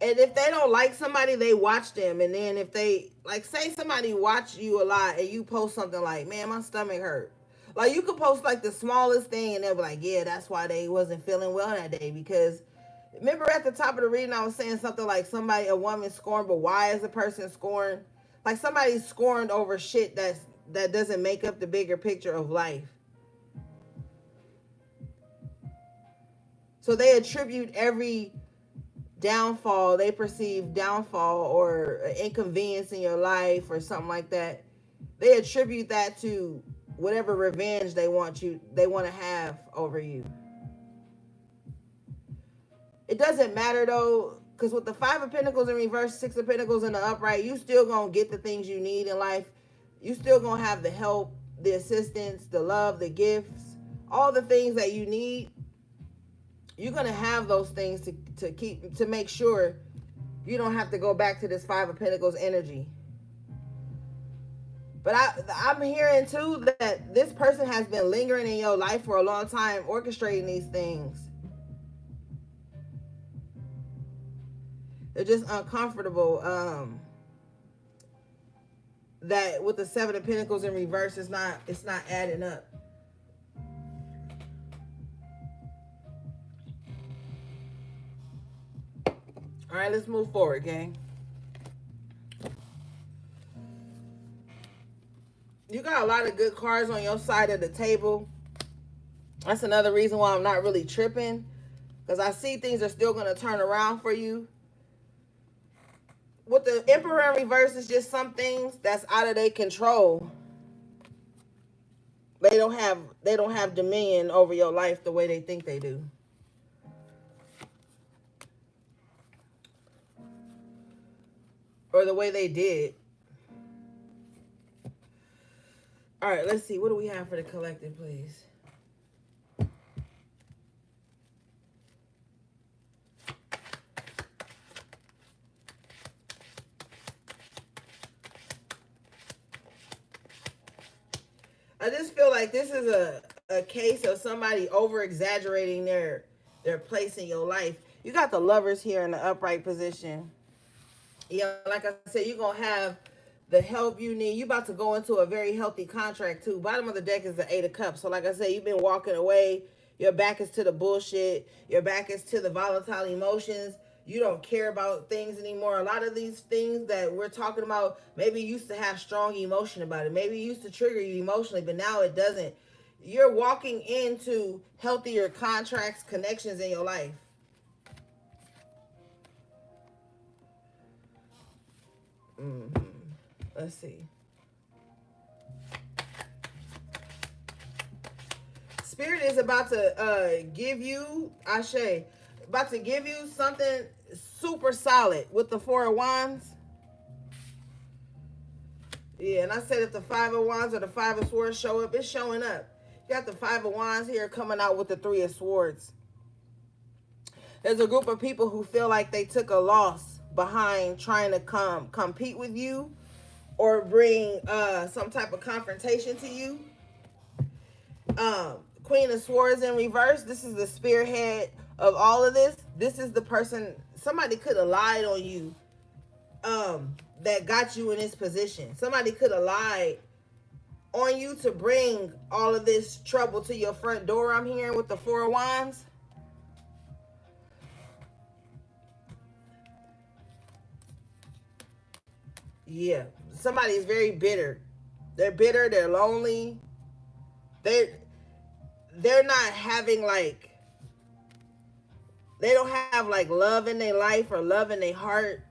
And if they don't like somebody, they watch them. And then if they, like, say somebody watch you a lot and you post something like, man, my stomach hurt. Like, you could post like the smallest thing and they'll be like, yeah, that's why they wasn't feeling well that day, because Remember at the top of the reading, I was saying something like a woman scorned, but why is a person scorned? Like somebody's scorned over shit that doesn't make up the bigger picture of life. So they attribute every downfall, they perceive downfall or inconvenience in your life or something like that. They attribute that to whatever revenge they want to have over you. It doesn't matter though, because with the Five of Pentacles in reverse, Six of Pentacles in the upright, you still gonna get the things you need in life. You still gonna have the help, the assistance, the love, the gifts, all the things that you need. You're gonna have those things to make sure you don't have to go back to this Five of Pentacles energy. But I'm hearing too that this person has been lingering in your life for a long time, orchestrating these things. They're just uncomfortable. That with the Seven of Pentacles in reverse, it's not adding up. All right, let's move forward, gang. You got a lot of good cards on your side of the table. That's another reason why I'm not really tripping, because I see things are still going to turn around for you. With the Emperor in reverse, it's just some things that's out of their control. They don't have dominion over your life the way they think they do. Or the way they did. All right, let's see. What do we have for the collective, please? I just feel like this is a case of somebody over-exaggerating their place in your life. You got the Lovers here in the upright position. Yeah, like I said, you're going to have the help you need. You're about to go into a very healthy contract, too. Bottom of the deck is the Eight of Cups. So, like I said, you've been walking away. Your back is to the bullshit. Your back is to the volatile emotions. You don't care about things anymore. A lot of these things that we're talking about, maybe you used to have strong emotion about it. Maybe it used to trigger you emotionally, but now it doesn't. You're walking into healthier contracts, connections in your life. Let's see. Spirit is about to give you, Ashe, about to give you something super solid with the Four of Wands. Yeah, and I said if the Five of Wands or the Five of Swords show up, it's showing up. You got the Five of Wands here coming out with the Three of Swords. There's a group of people who feel like they took a loss behind trying to compete with you or bring some type of confrontation to you. Queen of Swords in reverse. This is the spearhead of all of this. This is the person, somebody could have lied on you that got you in this position. Somebody could have lied on you to bring all of this trouble to your front door. I'm hearing with the Four of Wands. Yeah, somebody is very bitter. They're bitter. They're lonely. They're not having like, they don't have like love in their life or love in their heart.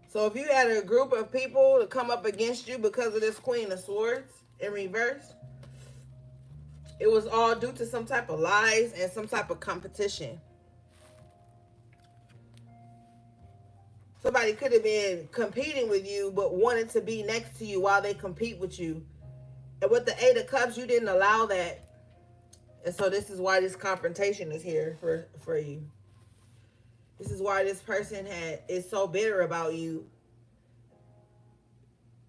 So if you had a group of people to come up against you because of this Queen of Swords in reverse, it was all due to some type of lies and some type of competition. Somebody could have been competing with you but wanted to be next to you while they compete with you. And with the Eight of Cups, you didn't allow that. And so this is why this confrontation is here for you. This is why this person is so bitter about you.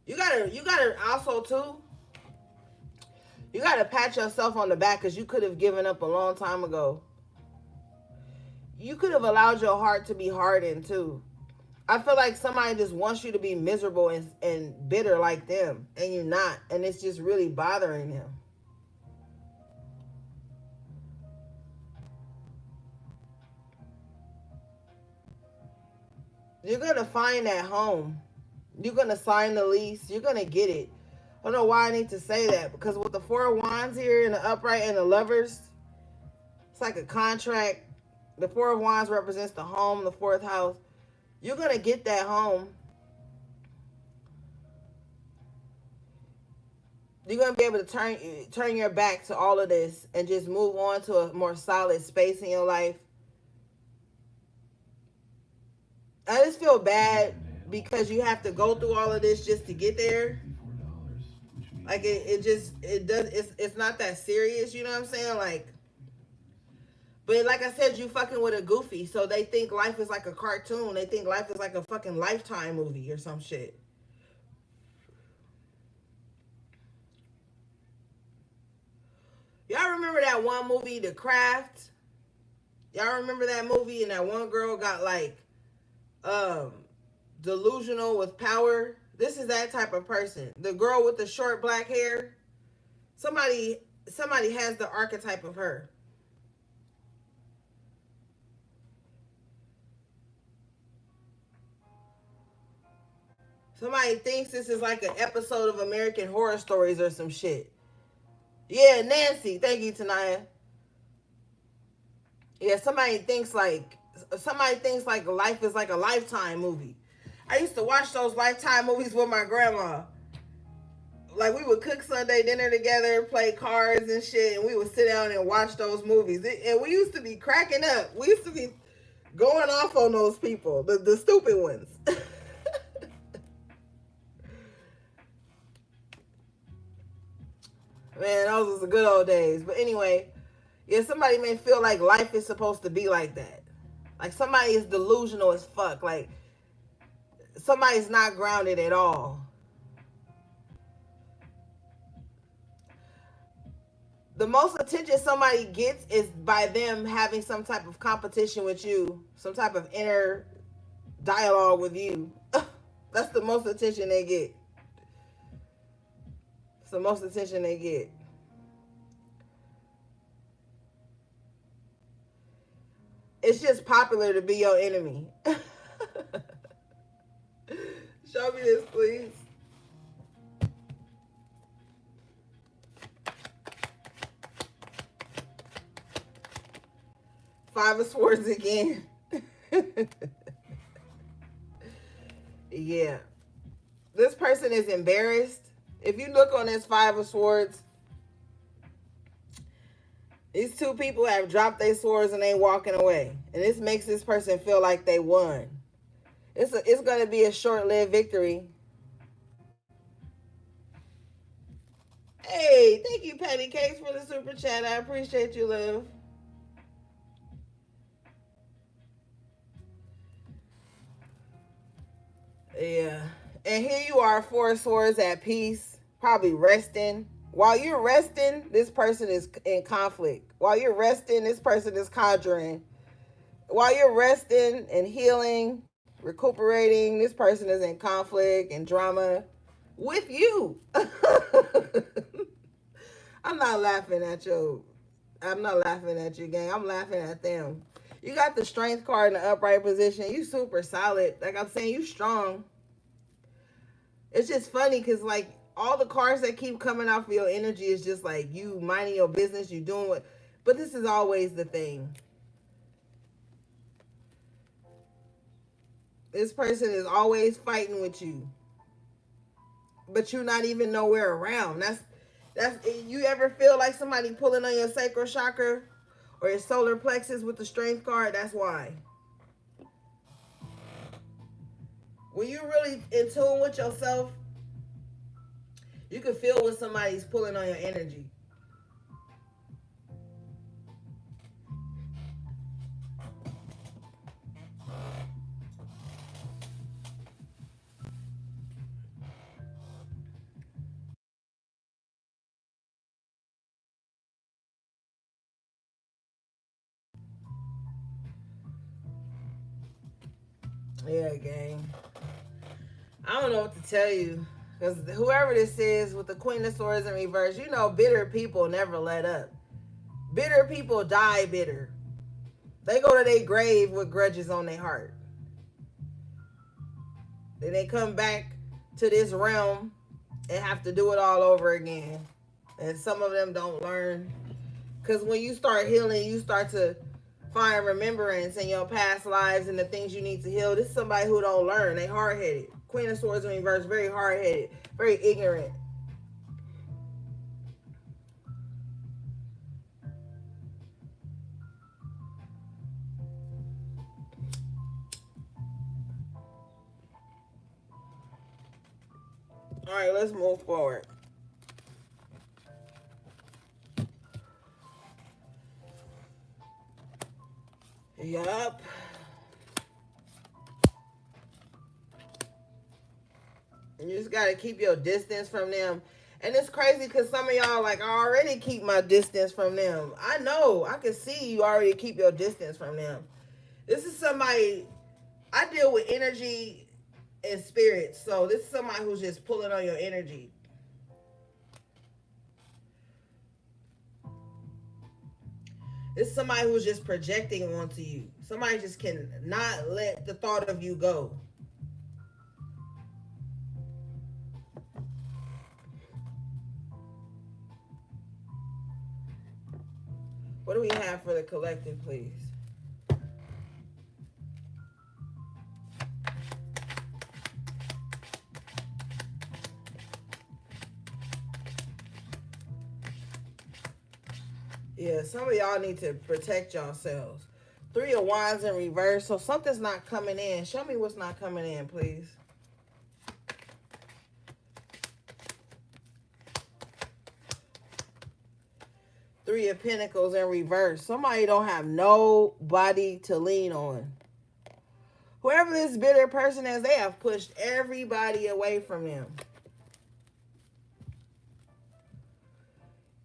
You gotta also too, you gotta pat yourself on the back because you could have given up a long time ago. you could have allowed your heart to be hardened too. I feel like somebody just wants you to be miserable and bitter like them, and you're not, and it's just really bothering them. You're gonna find that home. You're gonna sign the lease. You're gonna get it. I don't know why I need to say that, because with the Four of Wands here and the upright and the lovers, it's like a contract. The Four of Wands represents the home, the fourth house. You're gonna get that home. You're gonna be able to turn your back to all of this and just move on to a more solid space in your life. I just feel bad because you have to go through all of this just to get there. Like it does it's not that serious, you know what I'm saying? Like, but like I said, you fucking with a goofy, so they think life is like a cartoon. They think life is like a fucking Lifetime movie or some shit. Y'all remember that one movie, The Craft? Y'all remember that movie, and that one girl got like um delusional with power? This is that type of person. The girl with the short black hair. Somebody has the archetype of her. Somebody thinks this is like an episode of American Horror Stories or some shit. Yeah, Nancy. Thank you, Tanaya. Yeah, somebody thinks like life is like a Lifetime movie. I used to watch those Lifetime movies with my grandma. Like, we would cook Sunday dinner together, play cards and shit, and we would sit down and watch those movies. And we used to be cracking up. We used to be going off on those people, the stupid ones. Man, those was the good old days. But anyway, yeah, somebody may feel like life is supposed to be like that. Like, somebody is delusional as fuck. Like, somebody's not grounded at all. The most attention somebody gets is by them having some type of competition with you, some type of inner dialogue with you. That's the most attention they get. It's the most attention they get. It's just popular to be your enemy. Show me this, please. Five of Swords again. Yeah. This person is embarrassed. If you look on this Five of Swords, these two people have dropped their swords and they walking away. And this makes this person feel like they won. It's going to be a short-lived victory. Hey, thank you, Patty Cakes, for the super chat. I appreciate you, Liv. Yeah. And here you are, Four of Swords at peace, probably resting. While you're resting, this person is in conflict. While you're resting, this person is conjuring. While you're resting and healing, recuperating, this person is in conflict and drama with you. I'm not laughing at you. I'm not laughing at you, gang. I'm laughing at them. You got the strength card in the upright position. You super solid. Like I'm saying, you strong. It's just funny because like all the cards that keep coming out for your energy is just like you minding your business, you doing what. But this is always the thing. This person is always fighting with you, but you're not even nowhere around. That's you ever feel like somebody pulling on your sacral chakra or your solar plexus with the strength card? That's why. When you're really in tune with yourself, you can feel when somebody's pulling on your energy. Yeah, gang. I don't know what to tell you. Because whoever this is with the Queen of Swords in reverse, you know, bitter people never let up. Bitter people die bitter. They go to their grave with grudges on their heart. Then they come back to this realm and have to do it all over again. And some of them don't learn. Because when you start healing, you start to find remembrance in your past lives and the things you need to heal. This is somebody who don't learn. They hard-headed. Queen of Swords in reverse, very hard-headed, very ignorant. All right, let's move forward. Yup. You just gotta keep your distance from them. And it's crazy because some of y'all like, I already keep my distance from them. I know. I can see you already keep your distance from them. This is somebody, I deal with energy and spirit. So this is somebody who's just pulling on your energy. This is somebody who's just projecting onto you. Somebody just can not let the thought of you go. What do we have for the collective, please? Yeah, some of y'all need to protect yourselves. 3 of Wands in reverse. So something's not coming in. Show me what's not coming in, please. Three of Pentacles in reverse. Somebody don't have nobody to lean on. Whoever this bitter person is, they have pushed everybody away from them.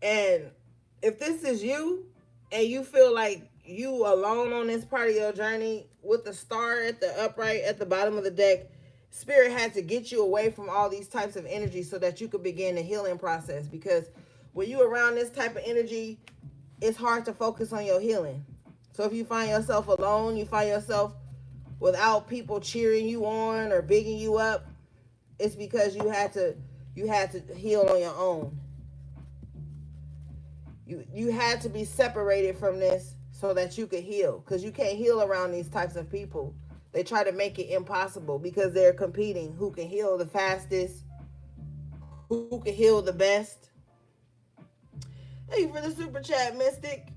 And if this is you and you feel like you alone on this part of your journey with the star at the upright at the bottom of the deck, Spirit had to get you away from all these types of energy so that you could begin the healing process. Because when you're around this type of energy, it's hard to focus on your healing. So if you find yourself alone, you find yourself without people cheering you on or bigging you up, it's because you had to heal on your own. You had to be separated from this so that you could heal, because you can't heal around these types of people. They try to make it impossible because they're competing. Who can heal the fastest? Who can heal the best? Thank you for the super chat, Mystic.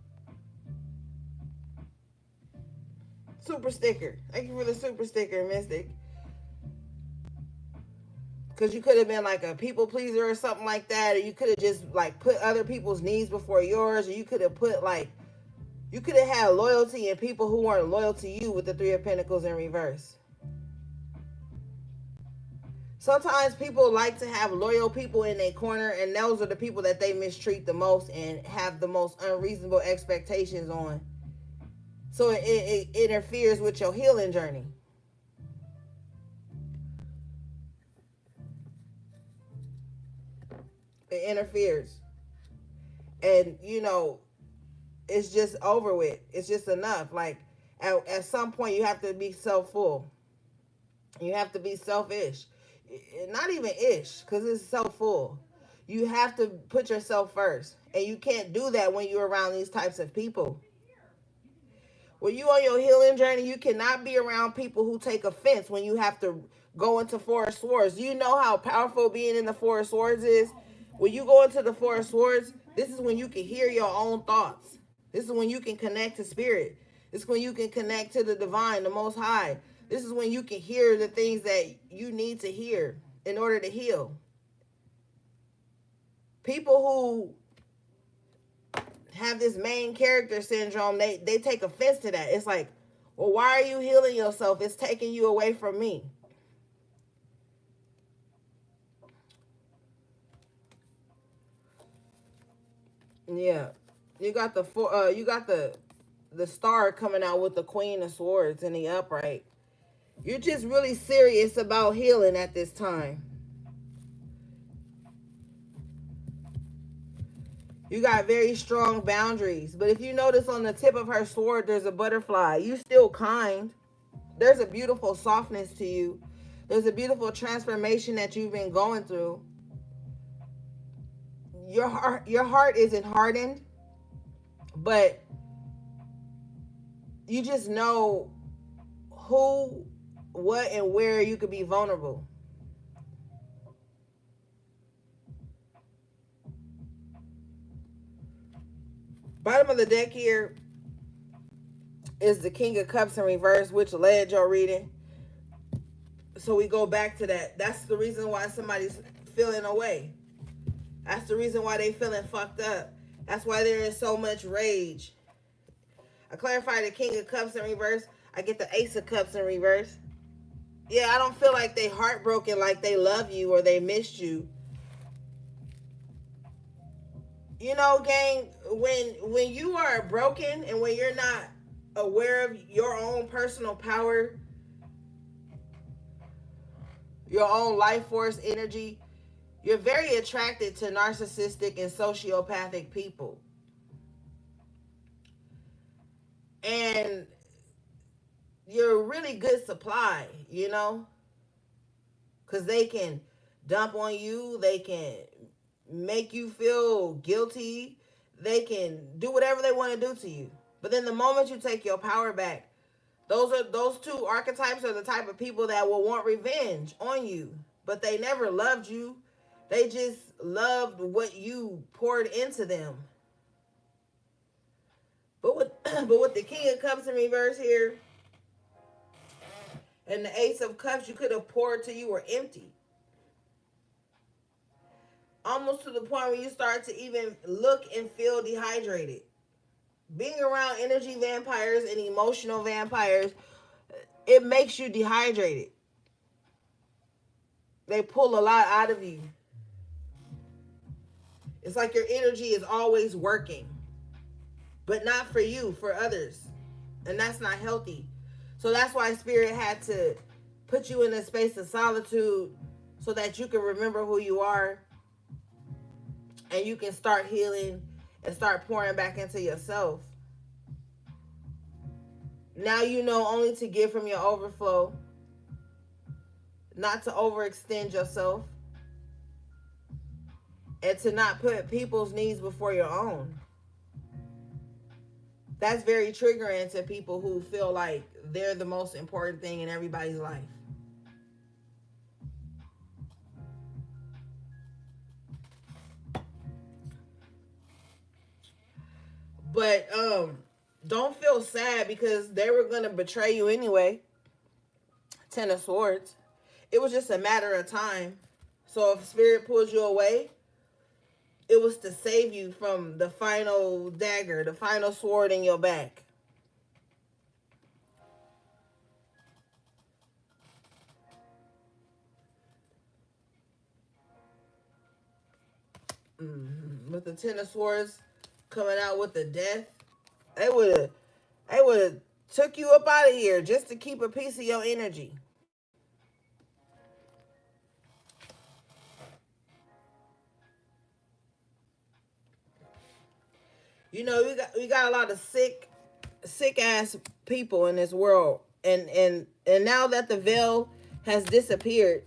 Super sticker. Thank you for the super sticker, Mystic. Because you could have been like a people pleaser or something like that, or you could have just like put other people's needs before yours, or you could have put like, you could have had loyalty in people who weren't loyal to you with the Three of Pentacles in reverse. Sometimes people like to have loyal people in their corner, and those are the people that they mistreat the most and have the most unreasonable expectations on. So it interferes with your healing journey. It interferes. And, you know, it's just over with. It's just enough. Like, at some point, you have to be self-full. You have to be selfish. Not even ish, because it's self-full. You have to put yourself first. And you can't do that when you're around these types of people. When you on your healing journey, you cannot be around people who take offense when you have to go into Four of Swords. Do you know how powerful being in the Four of Swords is? When you go into the Four of Swords, this is when you can hear your own thoughts. This is when you can connect to spirit. This is when you can connect to the divine, the Most High. This is when you can hear the things that you need to hear in order to heal. People who have this main character syndrome, they take offense to that. It's like, well, why are you healing yourself? It's taking you away from me. Yeah. You got the star coming out with the Queen of Swords in the upright. You're just really serious about healing at this time. You got very strong boundaries. But if you notice on the tip of her sword, there's a butterfly. You still kind. There's a beautiful softness to you. There's a beautiful transformation that you've been going through. Your heart isn't hardened, but you just know who, what, and where you could be vulnerable. Bottom of the deck here is the King of Cups in reverse, which led your reading. So we go back to that. That's the reason why somebody's feeling away. That's the reason why they feeling fucked up. That's why they're in so much rage. I clarify the King of Cups in reverse. I get the Ace of Cups in reverse. Yeah, I don't feel like they heartbroken, like they love you or they missed you. You know, gang, when you are broken and when you're not aware of your own personal power, your own life force energy, you're very attracted to narcissistic and sociopathic people. And you're a really good supply, you know? Because they can dump on you. They can make you feel guilty. They can do whatever they want to do to you. But then the moment you take your power back, those two archetypes are the type of people that will want revenge on you. But they never loved you. They just loved what you poured into them. But with the King of Cups in reverse here and the Ace of Cups, you could have poured till you were empty. Almost to the point where you start to even look and feel dehydrated. Being around energy vampires and emotional vampires, it makes you dehydrated. They pull a lot out of you. It's like your energy is always working, but not for you, for others. And that's not healthy. So that's why Spirit had to put you in a space of solitude so that you can remember who you are and you can start healing and start pouring back into yourself. Now you know only to give from your overflow, not to overextend yourself, and to not put people's needs before your own. That's very triggering to people who feel like they're the most important thing in everybody's life. But don't feel sad because they were going to betray you anyway. Ten of Swords. It was just a matter of time. So if Spirit pulls you away, it was to save you from the final dagger, the final sword in your back. With the Ten of Swords coming out with the Death, they would have took you up out of here just to keep a piece of your energy. You know, we got a lot of sick ass people in this world, and now that the veil has disappeared,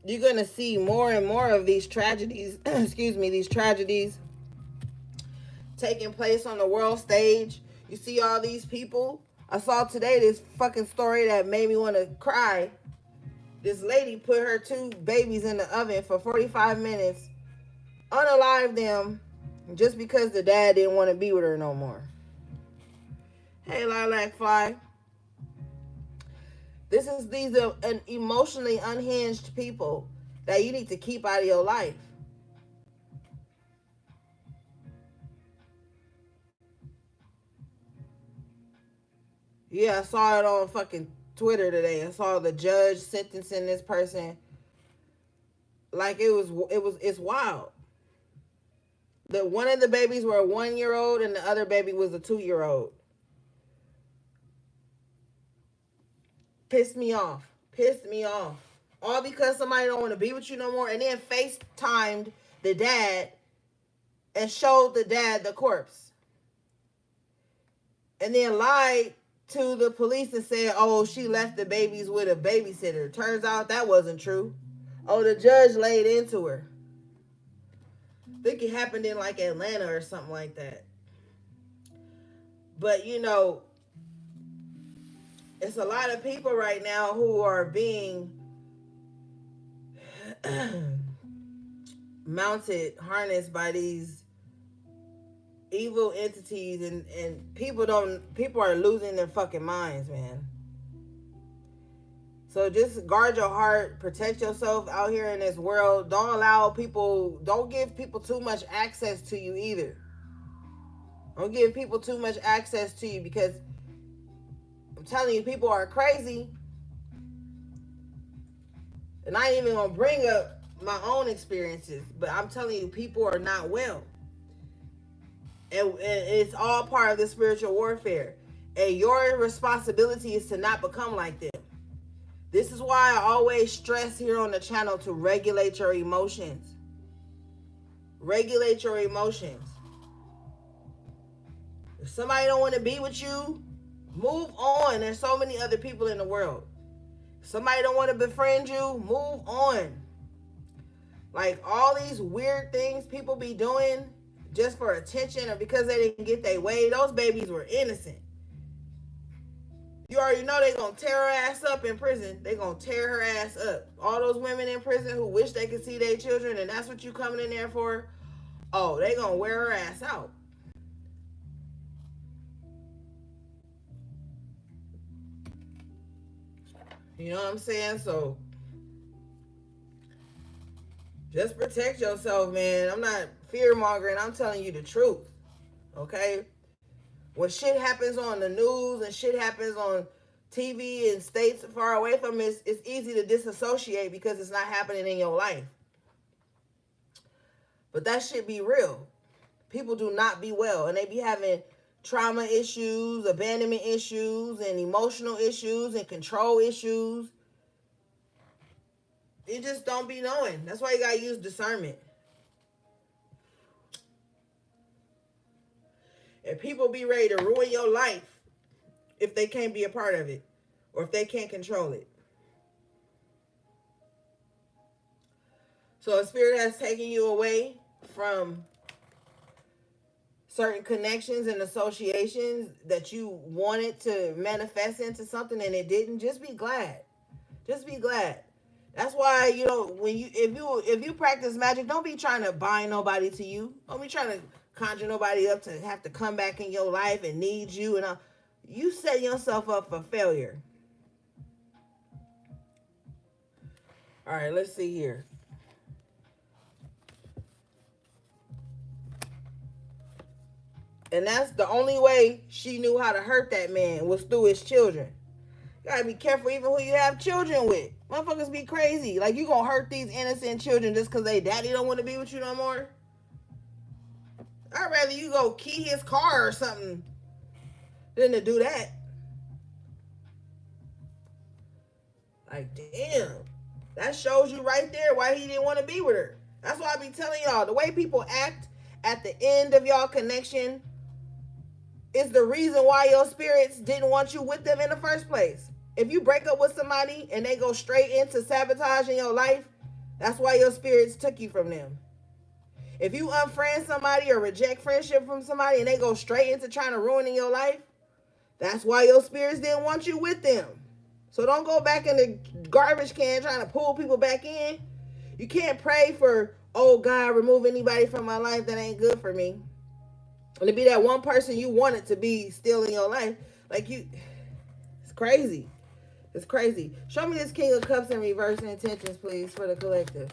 you're gonna see more and more of these tragedies. Excuse me, these tragedies taking place on the world stage. You see all these people. I saw today this fucking story that made me want to cry. This lady put her 2 babies in the oven for 45 minutes, unalived them, just because the dad didn't want to be with her no more. Hey, Lilac Fly. These are an emotionally unhinged people that you need to keep out of your life. Yeah, I saw it on fucking Twitter today. I saw the judge sentencing this person. Like it's wild. One of the babies were a 1-year-old and the other baby was a 2-year-old. Pissed me off. Pissed me off. All because somebody don't want to be with you no more, and then FaceTimed the dad and showed the dad the corpse. And then lied to the police and said, oh, she left the babies with a babysitter. Turns out that wasn't true. Oh, the judge laid into her. I think it happened in like Atlanta or something like that. But you know, it's a lot of people right now who are being harnessed by these evil entities, and people are losing their fucking minds, man. So just guard your heart, protect yourself out here in this world. Don't give people too much access to you either. Don't give people too much access to you, because I'm telling you, people are crazy. And I ain't even gonna bring up my own experiences, but I'm telling you, people are not well. And it's all part of the spiritual warfare. And your responsibility is to not become like them. This is why I always stress here on the channel to regulate your emotions. Regulate your emotions. If somebody don't want to be with you, move on. There's so many other people in the world. If somebody don't want to befriend you, move on. Like all these weird things people be doing just for attention or because they didn't get their way, those babies were innocent. You already know they gonna tear her ass up in prison. They gonna tear her ass up. All those women in prison who wish they could see their children, and that's what you coming in there for. Oh, they gonna wear her ass out. You know what I'm saying? So just protect yourself, man. I'm not fear-mongering. I'm telling you the truth. Okay? When shit happens on the news and shit happens on TV in states far away from it, it's easy to disassociate because it's not happening in your life. But that shit be real. People do not be well, and they be having trauma issues, abandonment issues, and emotional issues, and control issues. You just don't be knowing. That's why you gotta use discernment. And people be ready to ruin your life if they can't be a part of it, or if they can't control it. So a spirit has taken you away from certain connections and associations that you wanted to manifest into something and it didn't. Just be glad. Just be glad. That's why, you know, when if you practice magic, don't be trying to bind nobody to you. Don't be trying to conjure nobody up to have to come back in your life and need you, and you set yourself up for failure. All right, let's see here. And that's the only way she knew how to hurt that man, was through his children. You gotta be careful even who you have children with. Motherfuckers be crazy. Like, you gonna hurt these innocent children just because they daddy don't want to be with you no more? I'd rather you go key his car or something than to do that. Like, damn. That shows you right there why he didn't want to be with her. That's why I be telling y'all, the way people act at the end of y'all connection is the reason why your spirits didn't want you with them in the first place. If you break up with somebody and they go straight into sabotaging your life, that's why your spirits took you from them. If you unfriend somebody or reject friendship from somebody and they go straight into trying to ruin your life, that's why your spirits didn't want you with them. So don't go back in the garbage can trying to pull people back in. You can't pray for, oh God, remove anybody from my life that ain't good for me. And to be that one person you wanted to be still in your life. Like, it's crazy. It's crazy. Show me this King of Cups in reverse and intentions, please, for the collective.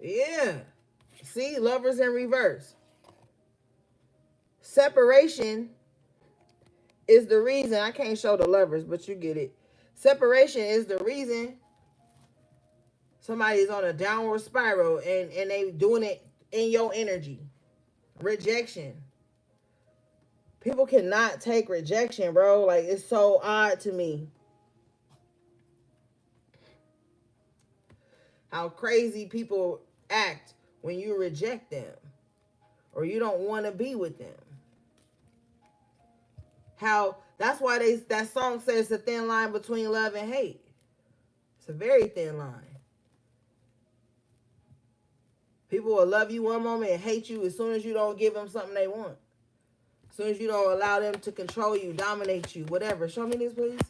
Yeah. See, Lovers in reverse. Separation is the reason. I can't show the Lovers, but you get it. Separation is the reason somebody's on a downward spiral and they doing it in your energy. Rejection. People cannot take rejection, bro. Like, it's so odd to me how crazy people act when you reject them or you don't want to be with them. How that's why that song says it's a thin line between love and hate. It's a very thin line. People will love you one moment and hate you as soon as you don't give them something they want. As soon as you don't allow them to control you, dominate you, whatever. Show me this, please.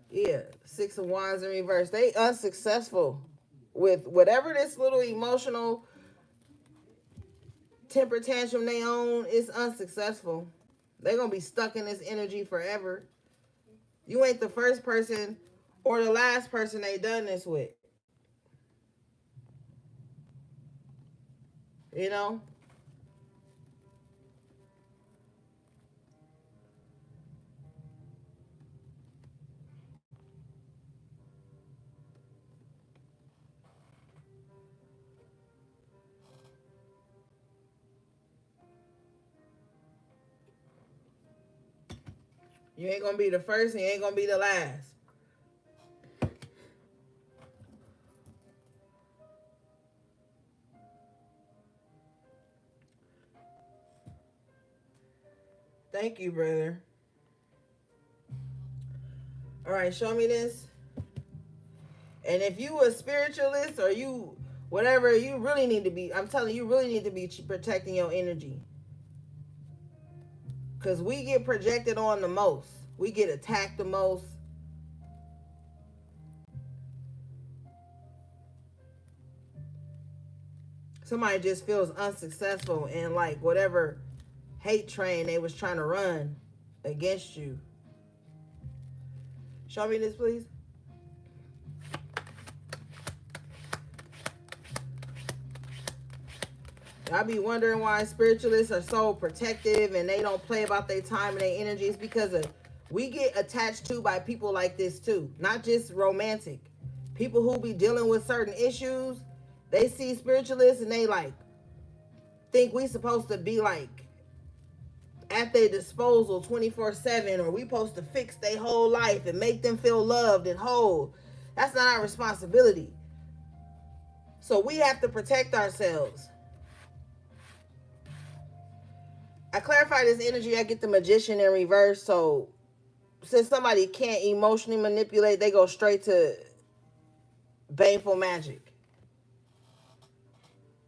Yeah, Six of Wands in reverse. They unsuccessful with whatever this little emotional temper tantrum they own. Is unsuccessful. They're going to be stuck in this energy forever. You ain't the first person or the last person they done this with. You know? You ain't gonna be the first and you ain't gonna be the last. Thank you, brother. All right, show me this. And if you a spiritualist or you whatever, you really need to be, I'm telling you, you really need to be protecting your energy. Because we get projected on the most. We get attacked the most. Somebody just feels unsuccessful in like whatever hate train they was trying to run against you. Show me this, please. I be wondering why spiritualists are so protective and they don't play about their time and their energy. It's because of we get attached to by people like this too. Not just romantic. People who be dealing with certain issues, they see spiritualists and they like think we supposed to be like at their disposal 24/7, or we supposed to fix their whole life and make them feel loved and whole. That's not our responsibility. So we have to protect ourselves. I clarify this energy. I get the Magician in reverse. So since somebody can't emotionally manipulate, they go straight to Baneful magic.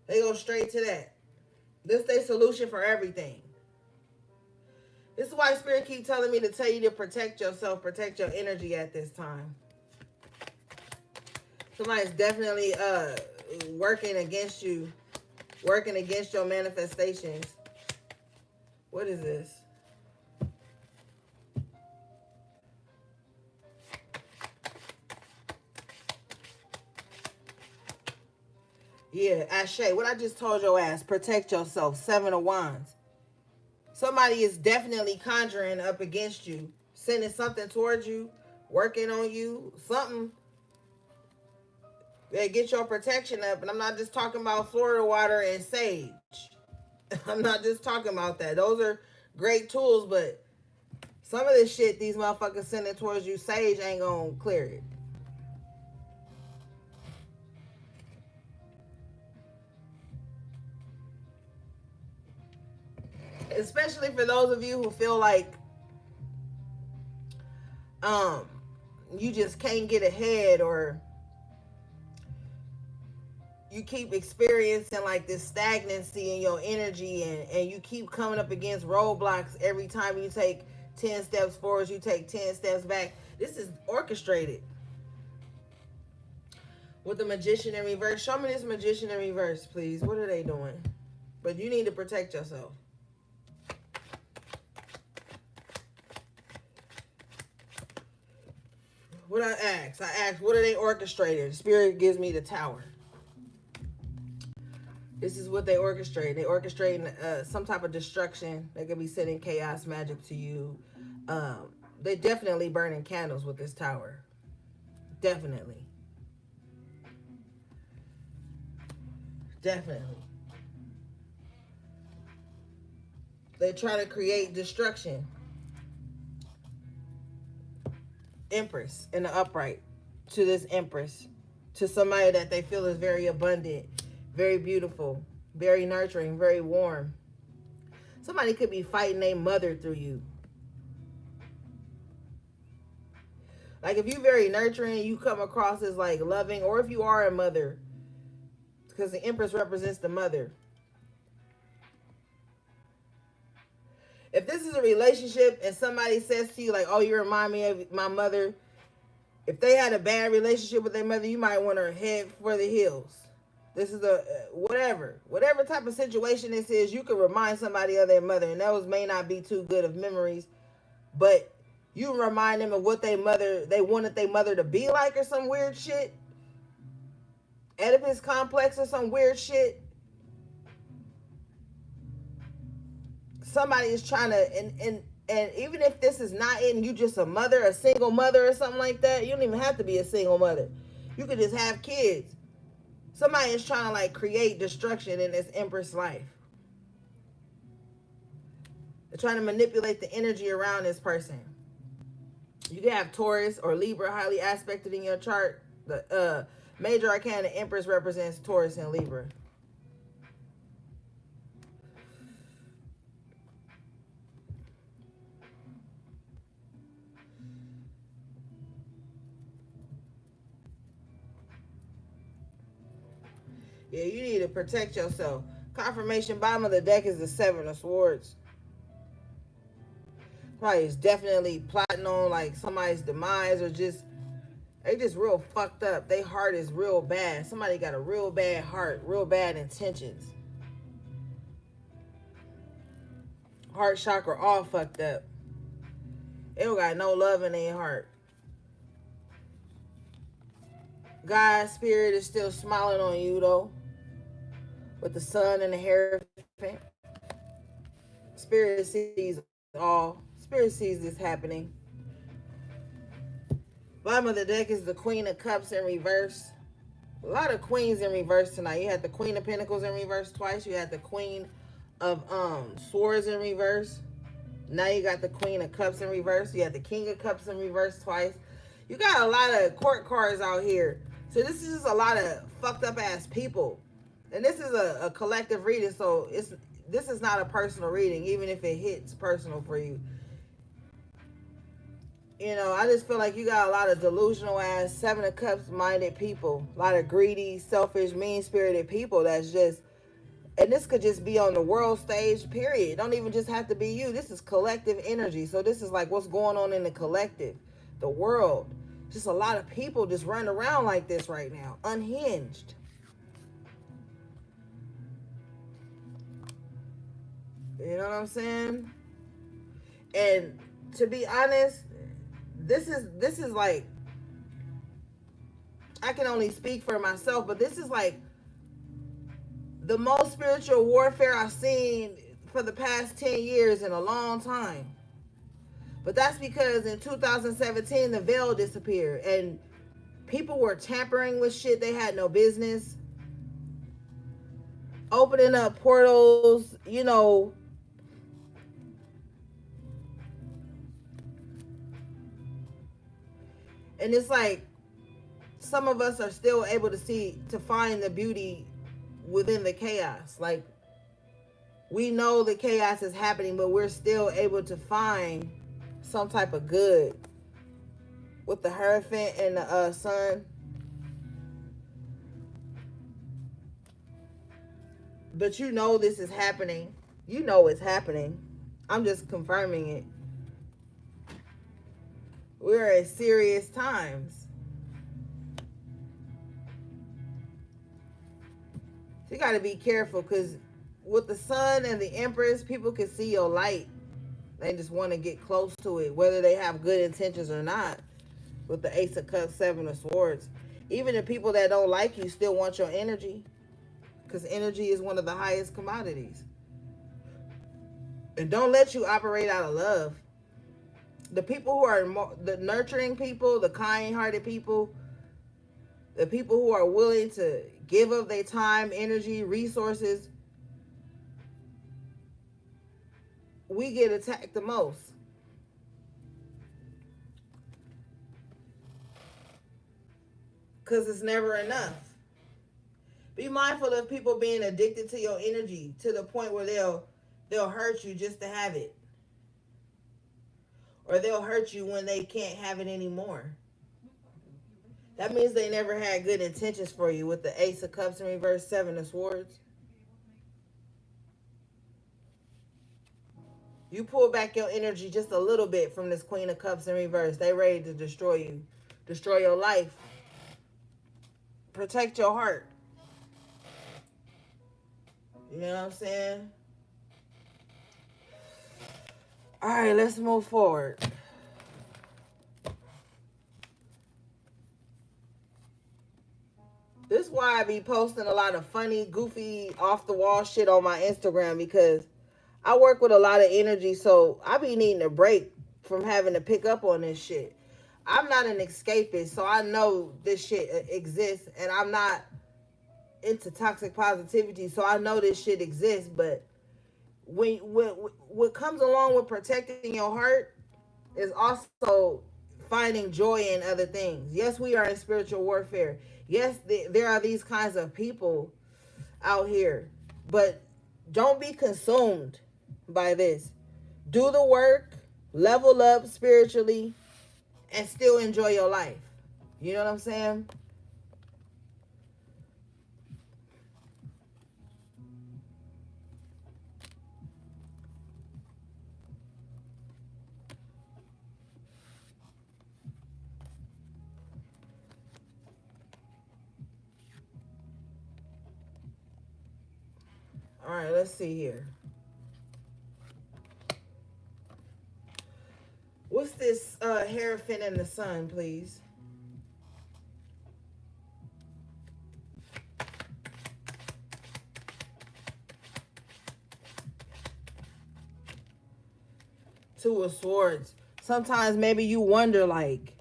They go straight to that. This is their solution for everything. This is why Spirit keep telling me to tell you to protect yourself, protect your energy at this time. Somebody's definitely working against you, working against your manifestations. What is this? Yeah, Ashe, what I just told your ass, protect yourself. 7 of Wands. Somebody is definitely conjuring up against you, sending something towards you, working on you, something. They get your protection up. And I'm not just talking about Florida water and sage. I'm not just talking about that. Those are great tools, but some of this shit these motherfuckers sending towards you, sage ain't gonna clear it. Especially for those of you who feel like you just can't get ahead, or you keep experiencing like this stagnancy in your energy, and you keep coming up against roadblocks every time you take 10 steps forward, you take 10 steps back. This is orchestrated. With the Magician in reverse. Show me this Magician in reverse, please. What are they doing? But you need to protect yourself. What I asked, what are they orchestrating? Spirit gives me the Tower. This is what they orchestrate. They orchestrate some type of destruction. They could be sending chaos magic to you. They definitely burning candles with this Tower. Definitely. Definitely. They try to create destruction. Empress in the upright to this empress, to somebody that they feel is very abundant, very beautiful, very nurturing, very warm. Somebody could be fighting their mother through you. Like if you're very nurturing, you come across as like loving, or if you are a mother, because the empress represents the mother. If this is a relationship and somebody says to you like, oh, you remind me of my mother, if they had a bad relationship with their mother, you might want to head for the hills. This is a whatever type of situation this is, you could remind somebody of their mother, and those may not be too good of memories, but you remind them of what they wanted their mother to be like, or some weird shit, Oedipus complex or some weird shit. Somebody is trying to, and even if this is not it, and you just a mother, a single mother or something like that, you don't even have to be a single mother. You could just have kids. Somebody is trying to like create destruction in this empress life. They're trying to manipulate the energy around this person. You can have Taurus or Libra highly aspected in your chart. The major arcana empress represents Taurus and Libra. Yeah, you need to protect yourself. Confirmation bottom of the deck is the Seven of Swords. Probably is definitely plotting on like somebody's demise, or just they just real fucked up. Their heart is real bad. Somebody got a real bad heart, real bad intentions. Heart chakra all fucked up. They don't got no love in their heart. God's spirit is still smiling on you though, with the sun and the Hierophant. Spirit sees all. Spirit sees this happening. Bottom of the deck is the Queen of Cups in reverse. A lot of queens in reverse tonight. You had the Queen of Pentacles in reverse twice. You had the Queen of Swords in reverse. Now you got the Queen of Cups in reverse. You had the King of Cups in reverse twice. You got a lot of court cards out here. So this is just a lot of fucked up ass people. And this is a collective reading, so this is not a personal reading, even if it hits personal for you. You know, I just feel like you got a lot of delusional ass Seven of Cups minded people. A lot of greedy, selfish, mean-spirited people that's just, and this could just be on the world stage, period. It don't even just have to be you. This is collective energy. So this is like what's going on in the collective, the world. Just a lot of people just running around like this right now, unhinged. You know what I'm saying? And to be honest, this is like, I can only speak for myself, but this is like the most spiritual warfare I've seen for the past 10 years in a long time. But that's because in 2017, the veil disappeared and people were tampering with shit they had no business. Opening up portals, you know. And it's like some of us are still able to find the beauty within the chaos. Like, we know the chaos is happening, but we're still able to find some type of good with the Hierophant and the sun. But you know this is happening. You know it's happening. I'm just confirming it. We're at serious times. So you got to be careful, because with the sun and the Empress, people can see your light. They just want to get close to it, whether they have good intentions or not. With the Ace of Cups, Seven of Swords. Even the people that don't like you still want your energy, because energy is one of the highest commodities. And don't let you operate out of love. The people who are the nurturing people, the kind-hearted people, The people who are willing to give up their time, energy, resources, we get attacked the most. Because it's never enough. Be mindful of people being addicted to your energy to the point where they'll hurt you just to have it. Or they'll hurt you when they can't have it anymore. That means they never had good intentions for you with the Ace of Cups in reverse, Seven of Swords. You pull back your energy just a little bit from this Queen of Cups in reverse. They ready to destroy you. Destroy your life. Protect your heart. You know what I'm saying? All right, let's move forward. This is why I be posting a lot of funny, goofy, off-the-wall shit on my Instagram, because I work with a lot of energy, so I be needing a break from having to pick up on this shit. I'm not an escapist, so I know this shit exists, and I'm not into toxic positivity, so I know this shit exists, but what comes along with protecting your heart is also finding joy in other things. Yes, we are in spiritual warfare. Yes, there are these kinds of people out here, but don't be consumed by this. Do the work, level up spiritually, and still enjoy your life. You know what I'm saying? All right, let's see here. What's this Hierophant in the Sun, please? Two of Swords. Sometimes maybe you wonder, like,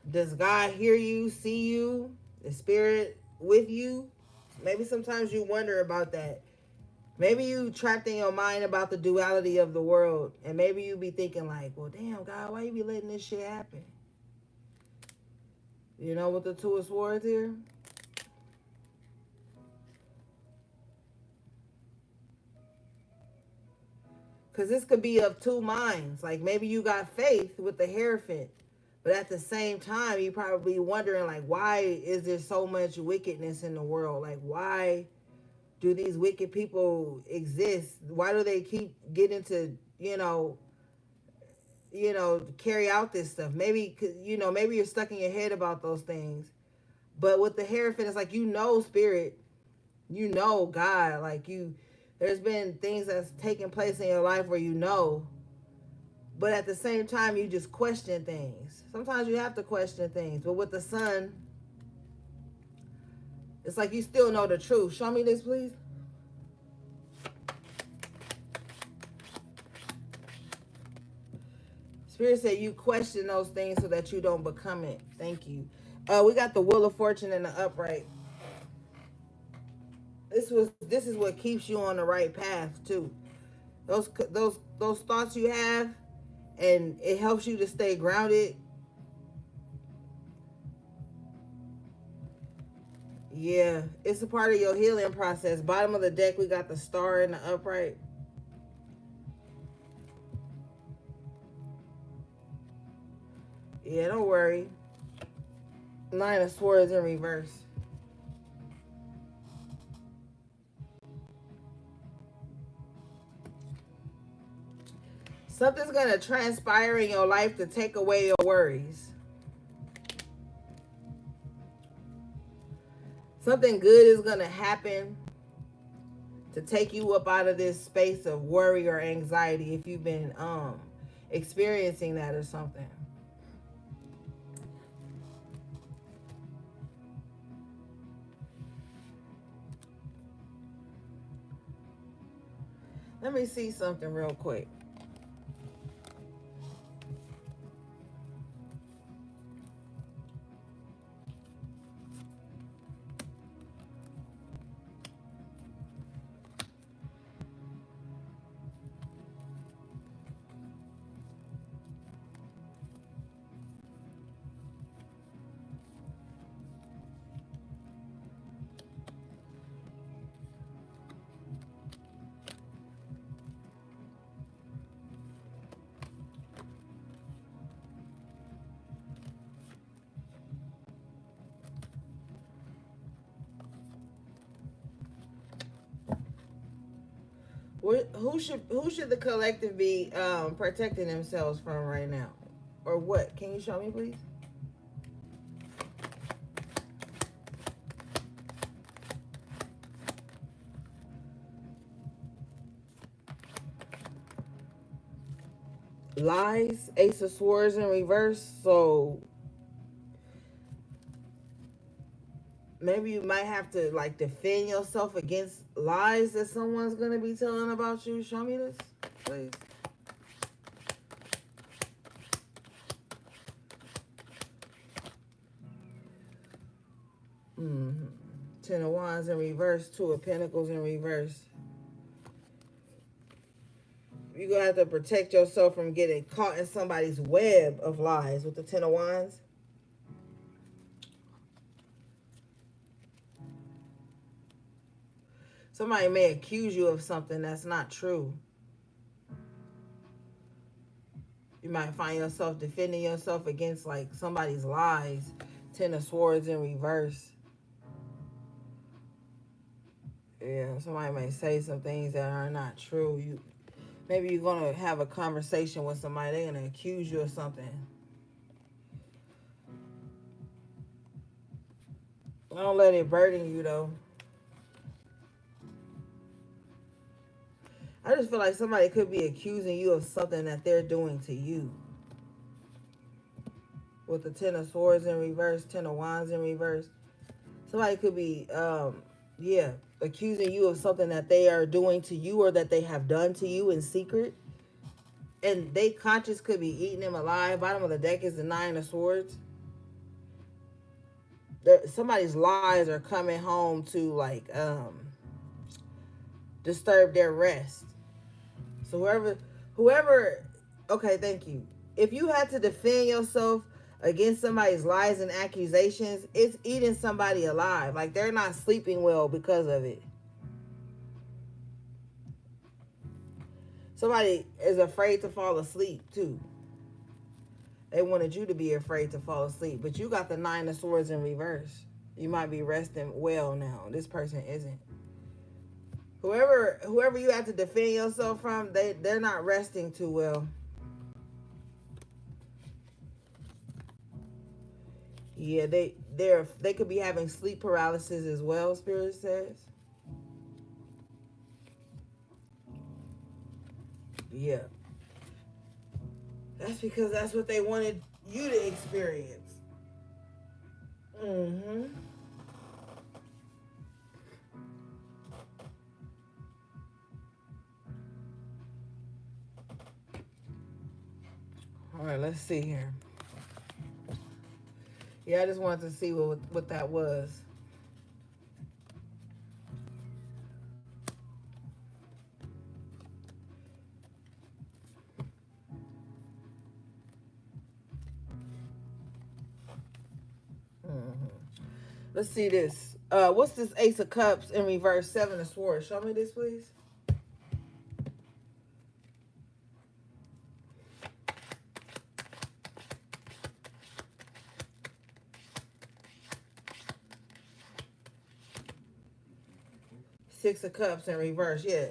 does God hear you, see you, the spirit with you? Maybe sometimes you wonder about that. Maybe you trapped in your mind about the duality of the world, and maybe you be thinking like, well, damn, God, why you be letting this shit happen? You know, with the Two of Swords here? Because this could be of two minds. Like, maybe you got faith with the Hierophant, but at the same time, you probably wondering, like, why is there so much wickedness in the world? Like, why do these wicked people exist? Why do they keep getting to, carry out this stuff? Maybe, maybe you're stuck in your head about those things. But with the Hierophant, it's like, spirit, God, like there's been things that's taken place in your life where but at the same time, you just question things. Sometimes you have to question things. But with the Sun, it's like you still know the truth. Show me this, please. Spirit said you question those things so that you don't become it. Thank you. We got the Wheel of Fortune in the upright. This is what keeps you on the right path too. Those thoughts you have, and it helps you to stay grounded. Yeah, it's a part of your healing process. Bottom of the deck, we got the Star in the upright. Yeah, don't worry. Nine of Swords in reverse. Something's going to transpire in your life to take away your worries. Something good is going to happen to take you up out of this space of worry or anxiety if you've been experiencing that or something. Let me see something real quick. Who should the collective be protecting themselves from right now, or what? Can you show me, please? Lies, Ace of Swords in reverse. So maybe you might have to like defend yourself against lies that someone's gonna be telling about you. Show me this, please. Mm-hmm. Ten of Wands in reverse, Two of Pentacles in reverse. You're gonna have to protect yourself from getting caught in somebody's web of lies with the Ten of Wands. Somebody may accuse you of something that's not true. You might find yourself defending yourself against like somebody's lies. Ten of Swords in reverse. Yeah, somebody may say some things that are not true. Maybe you're gonna have a conversation with somebody. They're gonna accuse you of something. Don't let it burden you though. I just feel like somebody could be accusing you of something that they're doing to you. With the Ten of Swords in reverse, Ten of Wands in reverse. Somebody could be, accusing you of something that they are doing to you or that they have done to you in secret. And they conscious could be eating them alive. Bottom of the deck is the Nine of Swords. Somebody's lies are coming home to like disturb their rest. So whoever, okay, thank you. If you had to defend yourself against somebody's lies and accusations, it's eating somebody alive. Like they're not sleeping well because of it. Somebody is afraid to fall asleep too. They wanted you to be afraid to fall asleep, but you got the Nine of Swords in reverse. You might be resting well now. This person isn't. Whoever you have to defend yourself from, they're not resting too well. Yeah, they could be having sleep paralysis as well, Spirit says. Yeah. That's because that's what they wanted you to experience. Mm-hmm. All right, let's see here. Yeah, I just wanted to see what that was. Mm-hmm. Let's see this. What's this Ace of Cups in reverse, Seven of Swords? Show me this, please. Six of Cups in reverse, yeah.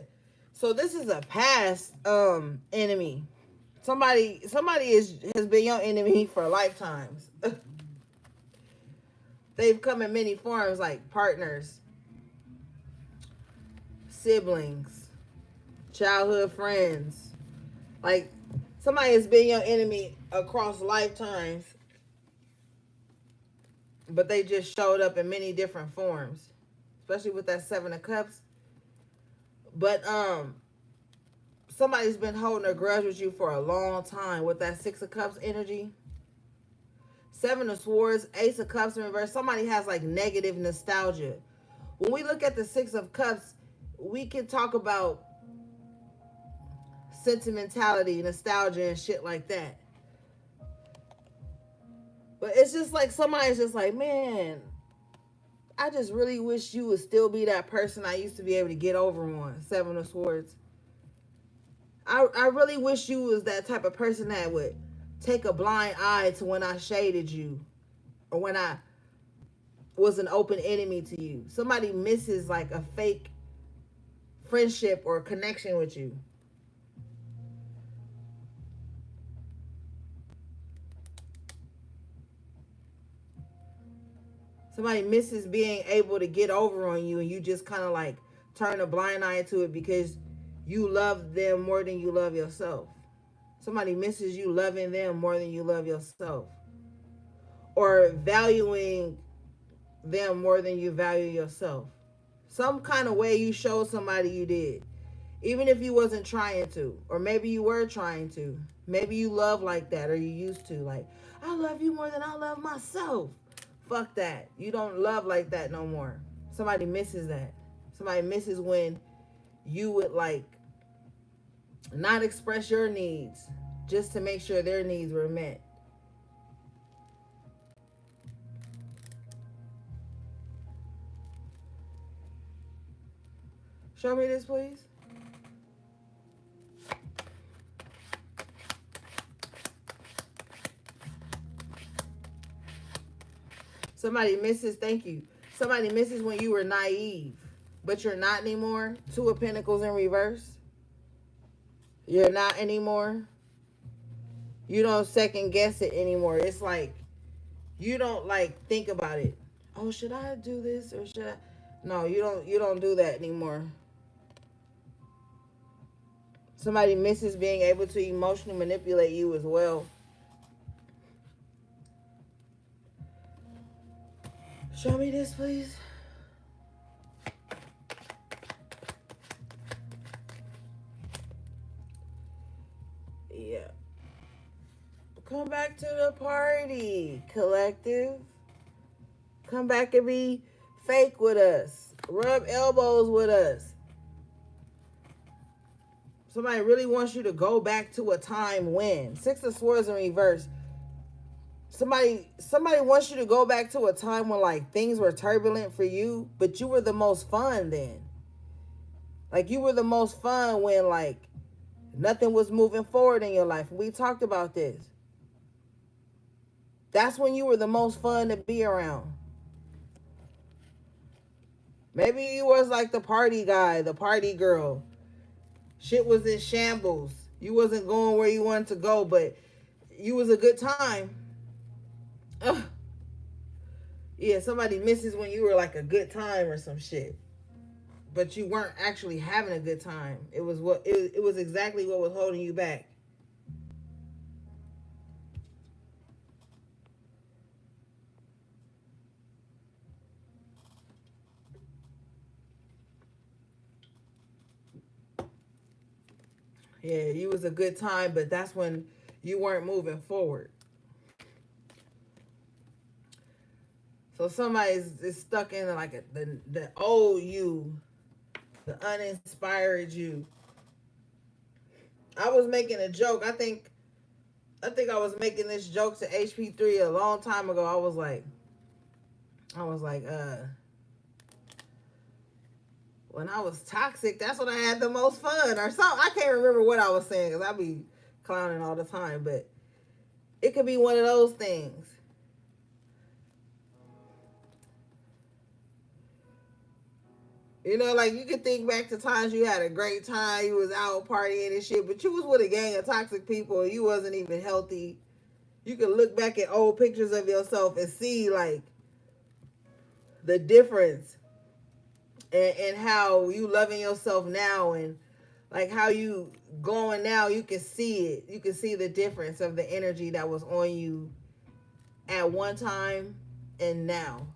So this is a past enemy. Somebody has been your enemy for lifetimes. They've come in many forms, like partners, siblings, childhood friends. Like somebody has been your enemy across lifetimes, but they just showed up in many different forms, especially with that Seven of Cups. But somebody's been holding a grudge with you for a long time with that Six of Cups energy. Seven of Swords, Ace of Cups in reverse. Somebody has like negative nostalgia. When we look at the Six of Cups, we can talk about sentimentality, nostalgia, and shit like that. But it's just like somebody's just like, man, I just really wish you would still be that person I used to be able to get over on. Seven of Swords. I really wish you was that type of person that would take a blind eye to when I shaded you or when I was an open enemy to you. Somebody misses like a fake friendship or connection with you. Somebody misses being able to get over on you, and you just kind of like turn a blind eye to it because you love them more than you love yourself. Somebody misses you loving them more than you love yourself, or valuing them more than you value yourself. Some kind of way you showed somebody you did, even if you wasn't trying to, or maybe you were trying to. Maybe you love like that, or you used to. Like, I love you more than I love myself. Fuck that. You don't love like that no more. Somebody misses that. Somebody misses when you would like not express your needs just to make sure their needs were met. Show me this, please. Somebody misses, thank you. Somebody misses when you were naive, but you're not anymore. Two of Pentacles in reverse. You're not anymore. You don't second guess it anymore. It's like you don't like think about it. Oh, should I do this or should I? No, you don't do that anymore. Somebody misses being able to emotionally manipulate you as well. Show me this, please. Yeah. Come back to the party, collective. Come back and be fake with us. Rub elbows with us. Somebody really wants you to go back to a time when. Six of Swords in reverse. Somebody wants you to go back to a time when like things were turbulent for you, but you were the most fun then. Like you were the most fun when like nothing was moving forward in your life. We talked about this. That's when you were the most fun to be around. Maybe you was like the party guy, the party girl. Shit was in shambles. You wasn't going where you wanted to go, but you was a good time. Ugh. Yeah, somebody misses when you were like a good time or some shit, but you weren't actually having a good time. It was exactly what was holding you back. Yeah, you was a good time, but that's when you weren't moving forward. So somebody is stuck in like the old you, the uninspired you. I was making a joke. I think I was making this joke to HP3 a long time ago. I was like, when I was toxic, that's when I had the most fun or something. I can't remember what I was saying because I be clowning all the time, but it could be one of those things. You know, like you could think back to times you had a great time, you was out partying and shit, but you was with a gang of toxic people and you wasn't even healthy. You can look back at old pictures of yourself and see like the difference and how you loving yourself now and like how you going now. You can see it. You can see the difference of the energy that was on you at one time and now.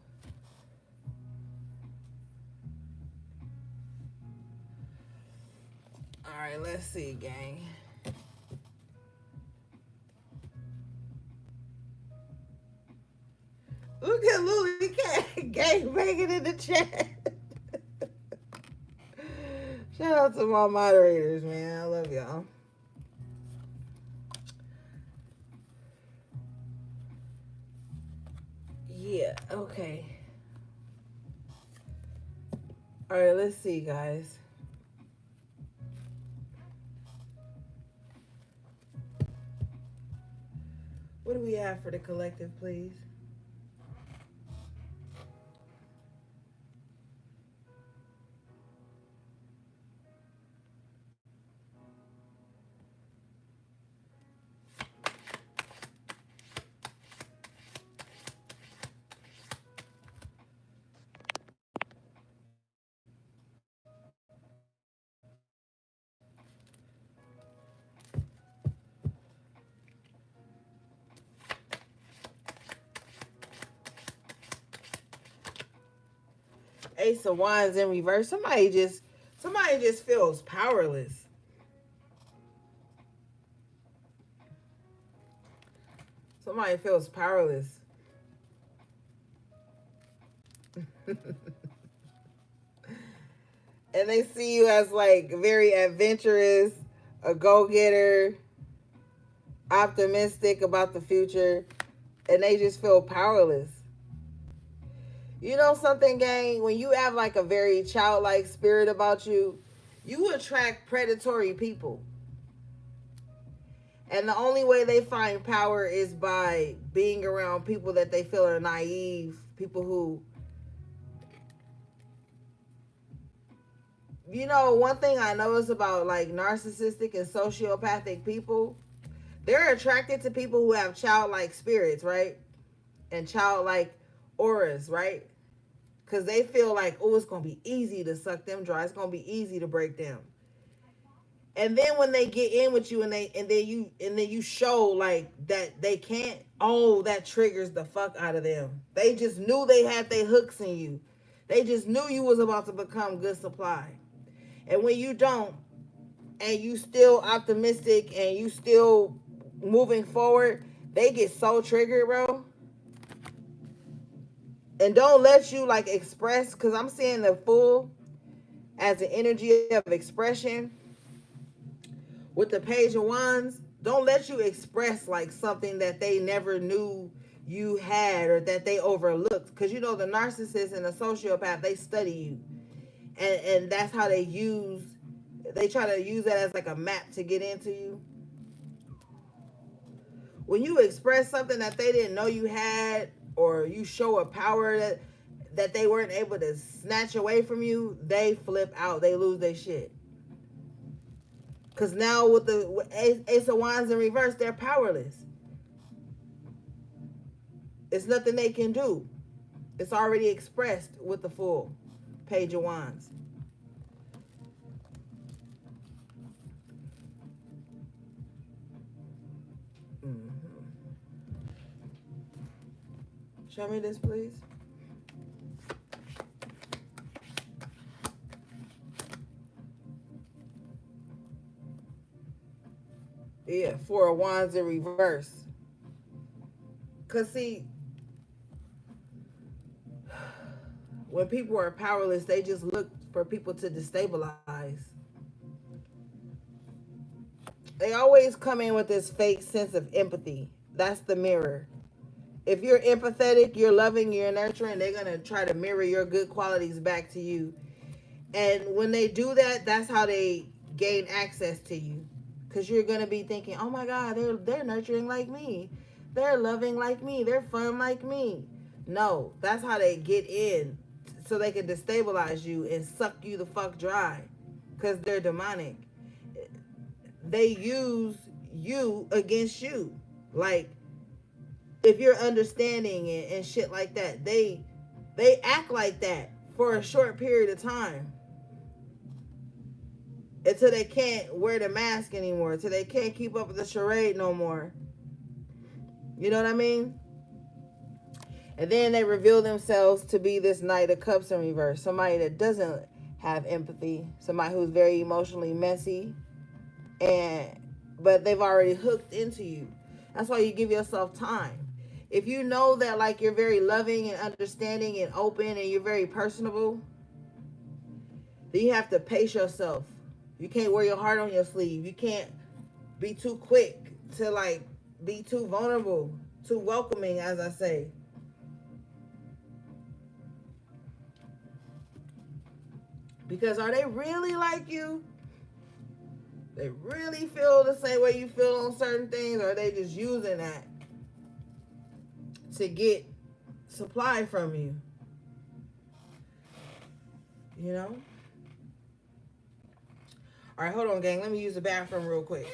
All right, let's see, gang. Look at Lily Cat gang banging in the chat. Shout out to my moderators, man. I love y'all. Yeah, okay. All right, let's see, guys. What do we have for the collective, please? Ace of Wands in reverse. Somebody just feels powerless. Somebody feels powerless. And they see you as like very adventurous, a go-getter, optimistic about the future, and they just feel powerless. You know something, gang? When you have like a very childlike spirit about you, you attract predatory people. And the only way they find power is by being around people that they feel are naive, people who, you know, one thing I notice about like narcissistic and sociopathic people, they're attracted to people who have childlike spirits, right? And childlike auras, right? Because they feel like, oh, it's going to be easy to suck them dry. It's going to be easy to break them. And then when they get in with you and then you show like that they can't, oh, that triggers the fuck out of them. They just knew they had their hooks in you. They just knew you was about to become good supply. And when you don't, and you still optimistic and you still moving forward, they get so triggered, bro. And don't let you like express, because I'm seeing the Fool as an energy of expression with the Page of Wands. Don't let you express like something that they never knew you had or that they overlooked, because you know the narcissist and the sociopath, they study you, and that's how they try to use that as like a map to get into you. When you express something that they didn't know you had, or you show a power that they weren't able to snatch away from you, they flip out. They lose their shit. Because now with Ace of Wands in reverse, they're powerless. It's nothing they can do. It's already expressed with the Fool, Page of Wands. Mm-hmm. Show me this, please. Yeah, Four of Wands in reverse. Because, see, when people are powerless, they just look for people to destabilize. They always come in with this fake sense of empathy. That's the mirror. If you're empathetic, you're loving, you're nurturing, they're going to try to mirror your good qualities back to you. And when they do that, that's how they gain access to you. Because you're going to be thinking, oh my God, they're nurturing like me. They're loving like me. They're fun like me. No, that's how they get in. So they can destabilize you and suck you the fuck dry. Because they're demonic. They use you against you. Like, if you're understanding and shit like that, they act like that for a short period of time. Until they can't wear the mask anymore. Until they can't keep up with the charade no more. You know what I mean? And then they reveal themselves to be this Knight of Cups in reverse. Somebody that doesn't have empathy. Somebody who's very emotionally messy. But they've already hooked into you. That's why you give yourself time. If you know that like you're very loving and understanding and open and you're very personable, then you have to pace yourself. You can't wear your heart on your sleeve. You can't be too quick to like be too vulnerable, too welcoming, as I say. Because are they really like you? They really feel the same way you feel on certain things, or are they just using that to get supply from you? You know? All right, hold on, gang. Let me use the bathroom real quick.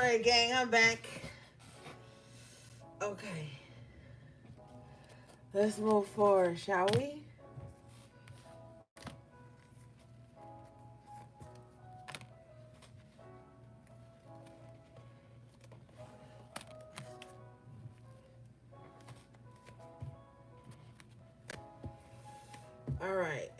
right, gang, I'm back. Okay. Let's move forward, shall we? All right.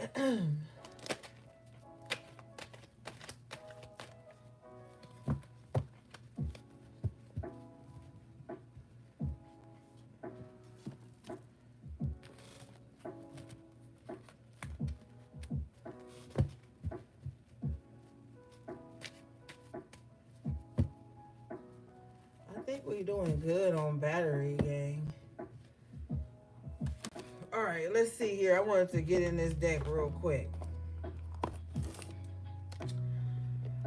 I think we're doing good on battery, gang. All right, let's see here. I wanted to get in this deck real quick.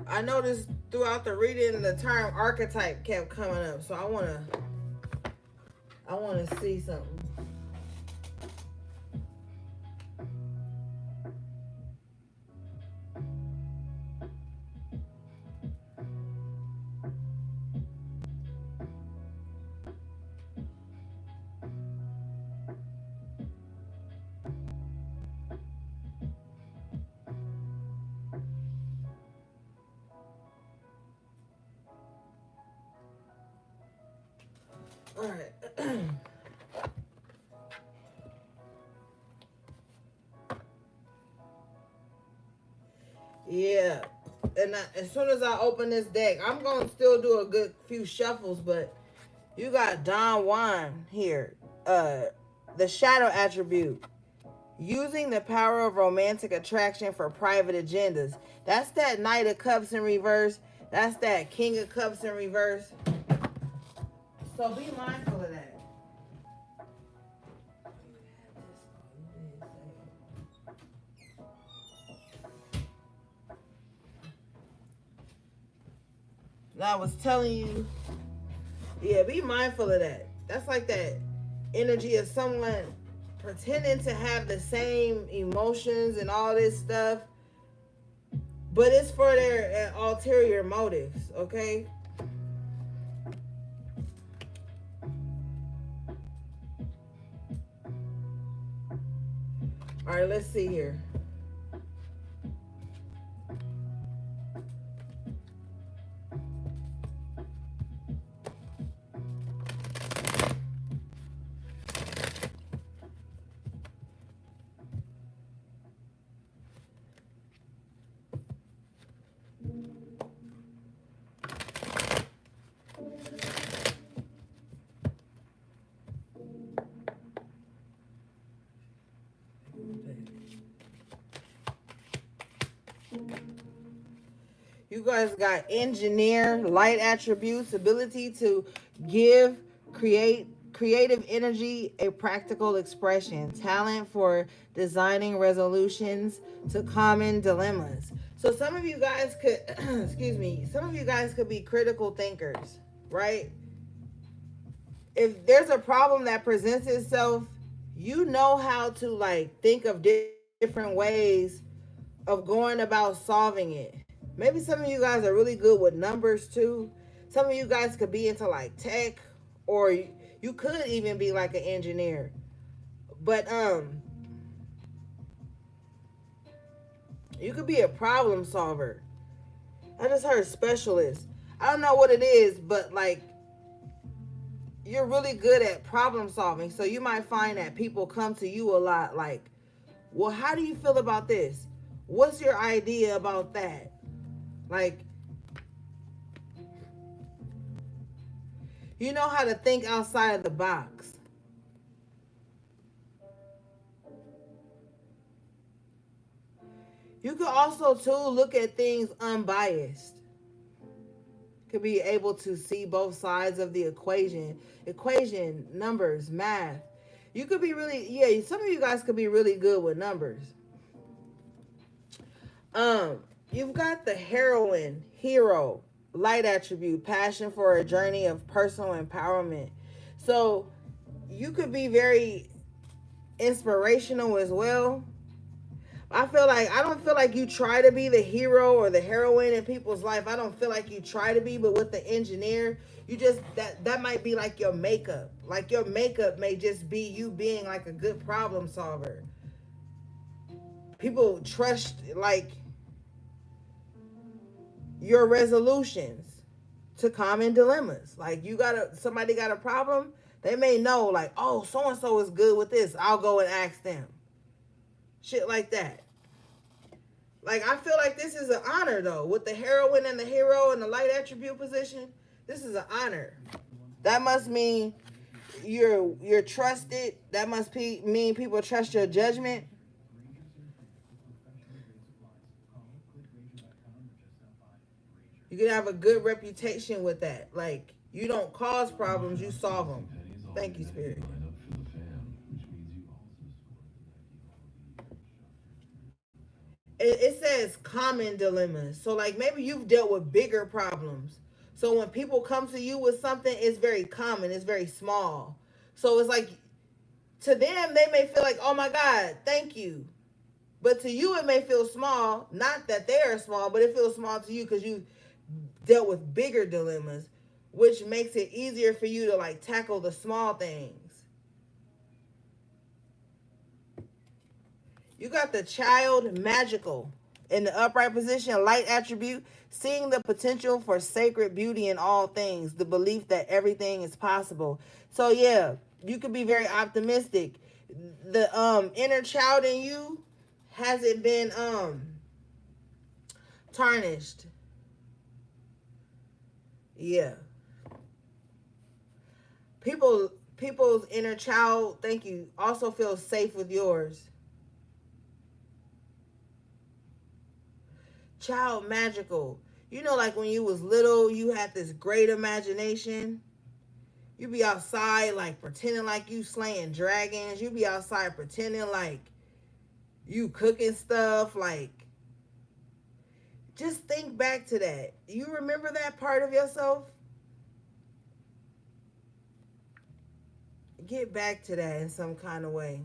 I noticed throughout the reading the term archetype kept coming up, so I wanna see something. All right. Yeah. And as soon as I open this deck, I'm going to still do a good few shuffles, but you got Don Juan here. The shadow attribute. Using the power of romantic attraction for private agendas. That's that Knight of Cups in reverse. That's that King of Cups in reverse. So be mindful of that. I was telling you, yeah, be mindful of that. That's like that energy of someone pretending to have the same emotions and all this stuff, but it's for their ulterior motives, okay? All right, let's see here. You guys got engineer, light attributes, ability to give, creative energy, a practical expression, talent for designing resolutions to common dilemmas. So some of you guys could, excuse me, some of you guys could be critical thinkers, right? If there's a problem that presents itself, you know how to like think of different ways of going about solving it. Maybe some of you guys are really good with numbers too. Some of you guys could be into like tech, or you could even be like an engineer. But you could be a problem solver. I just heard specialist. I don't know what it is, but like you're really good at problem solving. So you might find that people come to you a lot like, well, how do you feel about this? What's your idea about that? Like, you know how to think outside of the box. You could also, too, look at things unbiased. Could be able to see both sides of the equation, numbers, math. You could be really, yeah, some of you guys could be really good with numbers. You've got the heroine, hero, light attribute, passion for a journey of personal empowerment. So you could be very inspirational as well. I don't feel like you try to be the hero or the heroine in people's life. I don't feel like you try to be, but with the engineer, you just that might be like your makeup. Like your makeup may just be you being like a good problem solver. People trust like your resolutions to common dilemmas. Like somebody got a problem, they may know like, oh, so and so is good with this. I'll go and ask them. Shit like that. Like I feel like this is an honor though, with the heroine and the hero and the light attribute position. This is an honor. That must mean you're trusted. That must mean people trust your judgment. You can have a good reputation with that. Like you don't cause problems, you solve them. Thank you, Spirit. It says common dilemmas. So like maybe you've dealt with bigger problems. So when people come to you with something, it's very common. It's very small. So it's like to them, they may feel like, oh my God, thank you. But to you, it may feel small. Not that they are small, but it feels small to you because you dealt with bigger dilemmas, which makes it easier for you to like tackle the small things. You got the child magical in the upright position, light attribute, seeing the potential for sacred beauty in all things, the belief that everything is possible. So yeah, you could be very optimistic. The inner child in you hasn't been tarnished. Yeah. People's inner child, thank you, also feels safe with yours. Child magical. You know, like when you was little, you had this great imagination. You be outside like pretending like you slaying dragons. You be outside pretending like you cooking stuff. Like, just think back to that. You remember that part of yourself? Get back to that in some kind of way.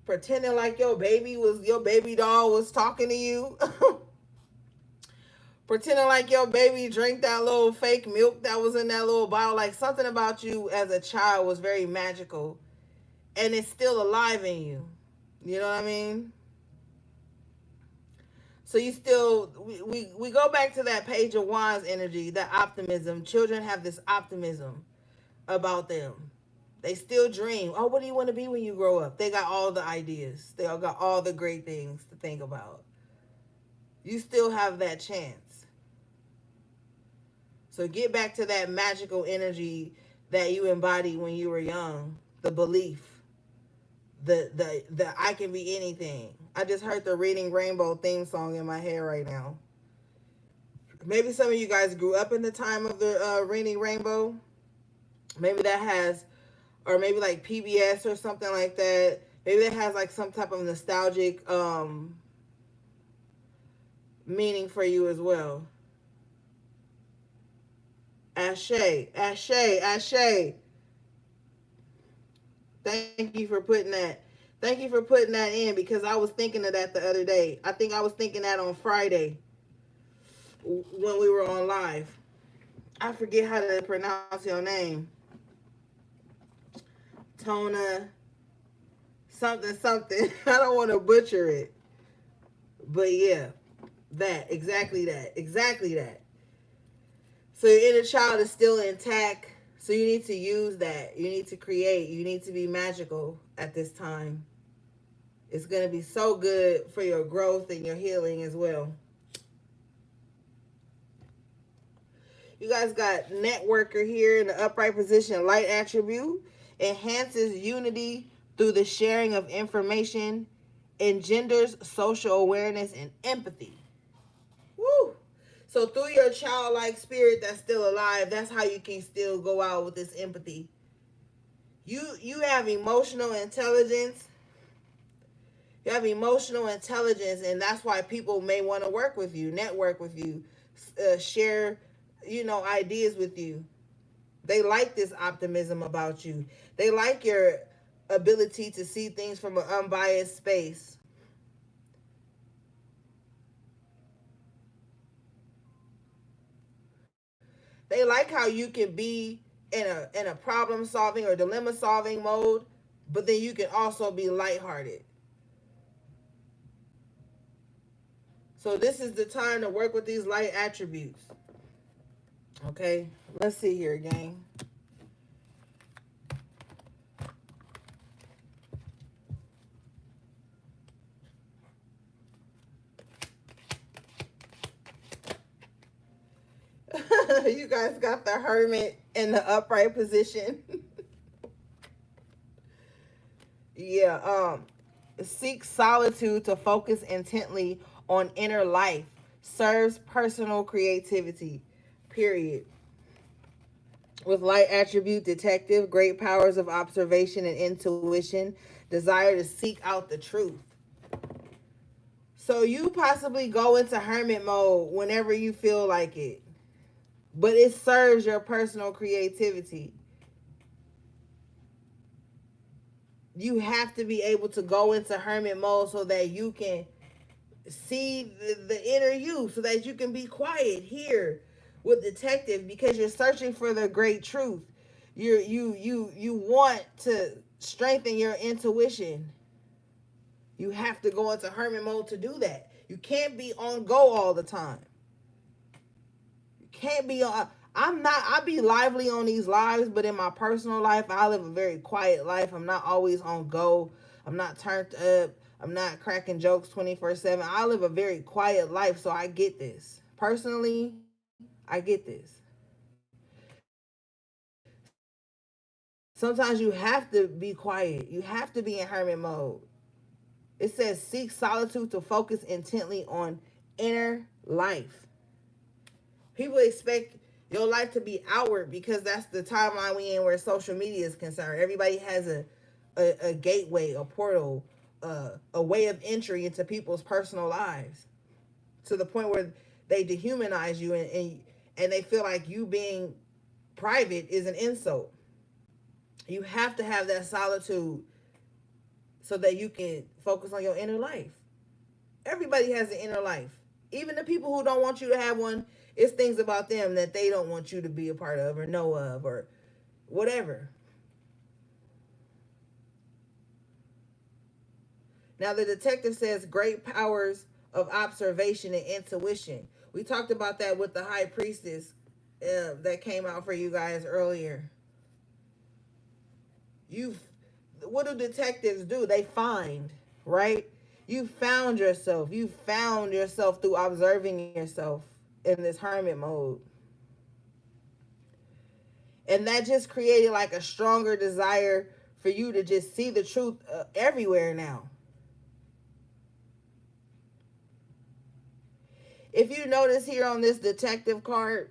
Pretending like your baby doll was talking to you. Pretending like your baby drank that little fake milk that was in that little bottle. Like something about you as a child was very magical. And it's still alive in you. You know what I mean? So you still, we go back to that Page of Wands energy, that optimism. Children have this optimism about them. They still dream. Oh, what do you want to be when you grow up? They got all the ideas. They all got all the great things to think about. You still have that chance. So get back to that magical energy that you embodied when you were young. The belief. The I can be anything. I just heard the Reading Rainbow theme song in my head right now. Maybe some of you guys grew up in the time of the Reading Rainbow. Maybe that has, or maybe like PBS or something like that. Maybe that has like some type of nostalgic meaning for you as well. Ashe, Ashe, Ashe. Thank you for putting that. Thank you for putting that in because I was thinking of that the other day. I think I was thinking that on Friday when we were on live. I forget how to pronounce your name. Tona something something. I don't want to butcher it. But yeah, exactly that. So your inner child is still intact. So you need to use that. You need to create. You need to be magical at this time. It's going to be so good for your growth and your healing as well. You guys got networker here in the upright position, light attribute. Enhances unity through the sharing of information. Engenders social awareness and empathy. Woo! So through your childlike spirit that's still alive, that's how you can still go out with this empathy. You have emotional intelligence. You have emotional intelligence, and that's why people may want to work with you, network with you, share ideas with you. They like this optimism about you. They like your ability to see things from an unbiased space. They like how you can be in a problem solving or dilemma solving mode, but then you can also be lighthearted. So this is the time to work with these light attributes. Okay, let's see here, gang. You guys got the Hermit in the upright position. Yeah, seek solitude to focus intently on inner life. Serves personal creativity. Period. With light attribute detective, great powers of observation and intuition, desire to seek out the truth. So you possibly go into hermit mode whenever you feel like it, but it serves your personal creativity. You have to be able to go into hermit mode so that you can see the inner you, so that you can be quiet here with detective, because you're searching for the great truth. You want to strengthen your intuition. You have to go into hermit mode to do that. You can't be on go all the time. You can't be on. I be lively on these lives, but in my personal life, I live a very quiet life. I'm not always on go. I'm not turned up. I'm not cracking jokes 24/7. I live a very quiet life, so I get this. Personally, I get this. Sometimes you have to be quiet. You have to be in hermit mode. It says seek solitude to focus intently on inner life. People expect your life to be outward because that's the timeline we in where social media is concerned. Everybody has a gateway, a portal, a way of entry into people's personal lives, to the point where they dehumanize you, and they feel like you being private is an insult. You have to have that solitude so that you can focus on your inner life. Everybody has an inner life. Even the people who don't want you to have one, it's things about them that they don't want you to be a part of or know of or whatever. Now, the detective says great powers of observation and intuition. We talked about that with the high priestess that came out for you guys earlier. You've What do detectives do? They find, right? You found yourself. You found yourself through observing yourself in this hermit mode. And that just created like a stronger desire for you to just see the truth everywhere now. If you notice here on this detective card,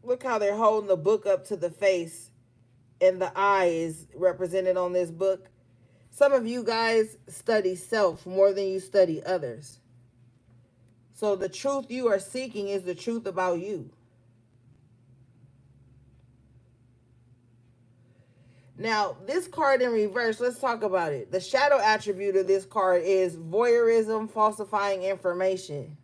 look how they're holding the book up to the face and the eye is represented on this book. Some of you guys study self more than you study others. So the truth you are seeking is the truth about you. Now, this card in reverse, let's talk about it. The shadow attribute of this card is voyeurism, falsifying information.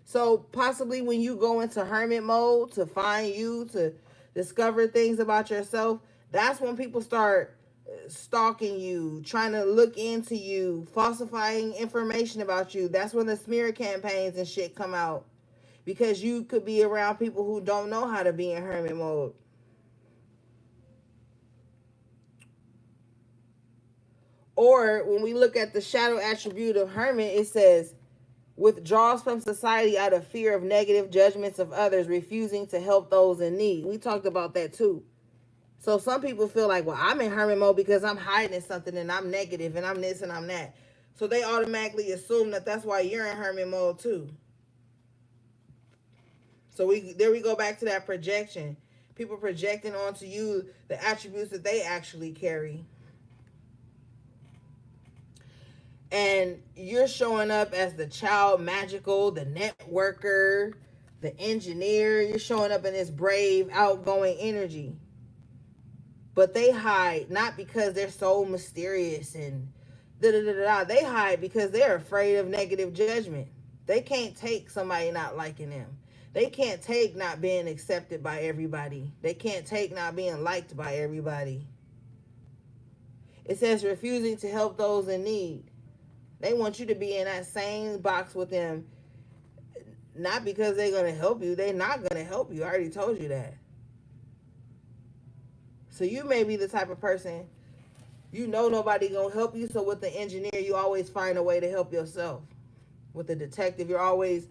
So possibly when you go into hermit mode to find you, to discover things about yourself, that's when people start stalking you, trying to look into you, falsifying information about you. That's when the smear campaigns and shit come out, because you could be around people who don't know how to be in hermit mode. Or when we look at the shadow attribute of hermit, it says withdraws from society out of fear of negative judgments of others, refusing to help those in need. We talked about that too. So some people feel like, well, I'm in hermit mode because I'm hiding something and I'm negative and I'm this and I'm that. So they automatically assume that that's why you're in hermit mode too. So we go back to that projection. People projecting onto you the attributes that they actually carry. And you're showing up as the child magical, the networker, the engineer. You're showing up in this brave, outgoing energy. But they hide not because they're so mysterious and da-da-da-da. They hide because they're afraid of negative judgment. They can't take somebody not liking them. They can't take not being accepted by everybody. They can't take not being liked by everybody. It says refusing to help those in need. They want you to be in that same box with them, not because they're going to help you. They're not going to help you. I already told you that. So you may be the type of person, you know nobody going to help you. So with the engineer, you always find a way to help yourself. With the detective, you're always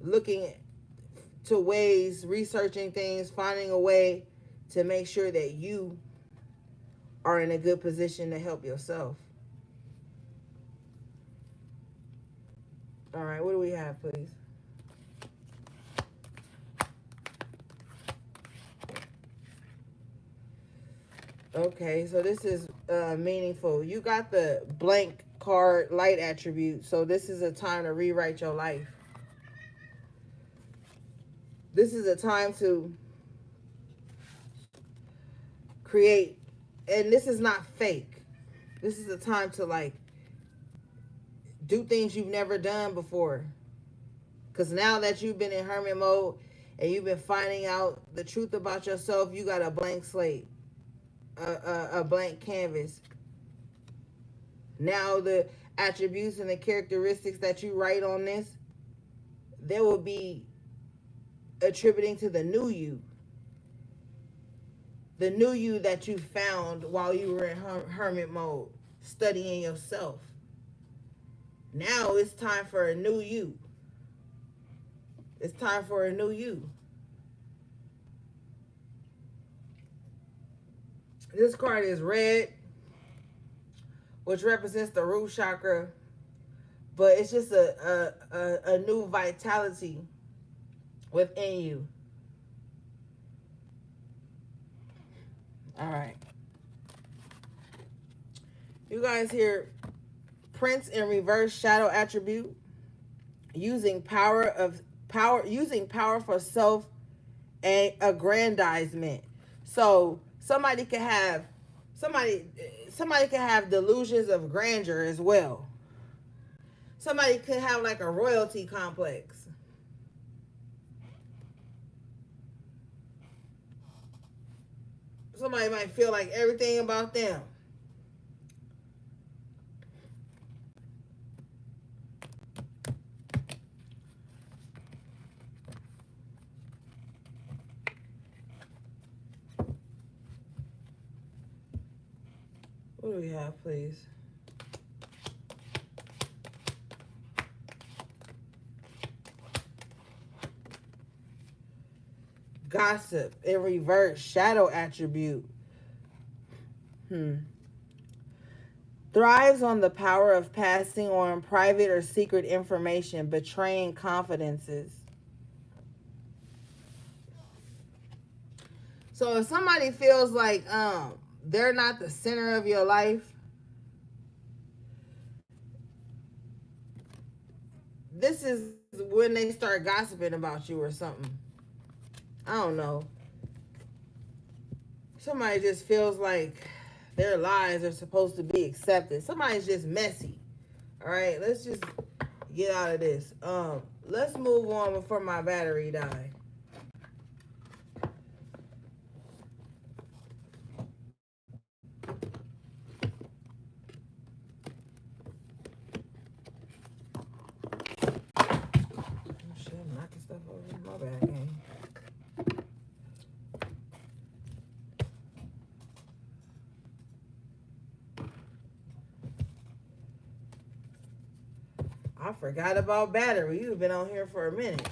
looking to ways, researching things, finding a way to make sure that you are in a good position to help yourself. All right, what do we have, please? Okay, so this is meaningful. You got the blank card light attribute, so this is a time to rewrite your life. This is a time to create, and this is not fake. This is a time to like do things you've never done before. Because now that you've been in hermit mode and you've been finding out the truth about yourself, you got a blank slate, a blank canvas. Now the attributes and the characteristics that you write on this, they will be attributing to the new you. The new you that you found while you were in hermit mode, studying yourself. Now it's time for a new you. It's time for a new you. This card is red, which represents the root chakra, but it's just a new vitality within you. All right. You guys hear Prince in reverse shadow attribute, using power for self and aggrandizement. So somebody can have delusions of grandeur as well. Somebody could have like a royalty complex. Somebody might feel like everything about them. What do we have, please? Gossip in reverse shadow attribute. Thrives on the power of passing on private or secret information, betraying confidences. So if somebody feels like they're not the center of your life, this is when they start gossiping about you or something. I don't know. Somebody just feels like their lies are supposed to be accepted. Somebody's just messy. All right, let's just get out of this. Let's move on before my battery dies. I forgot about battery. You've been on here for a minute.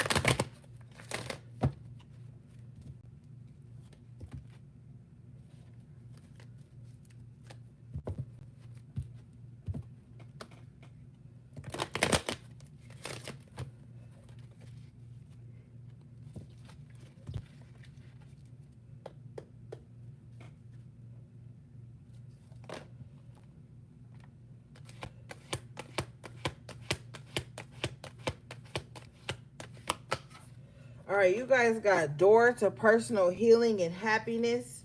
All right, you guys got door to personal healing and happiness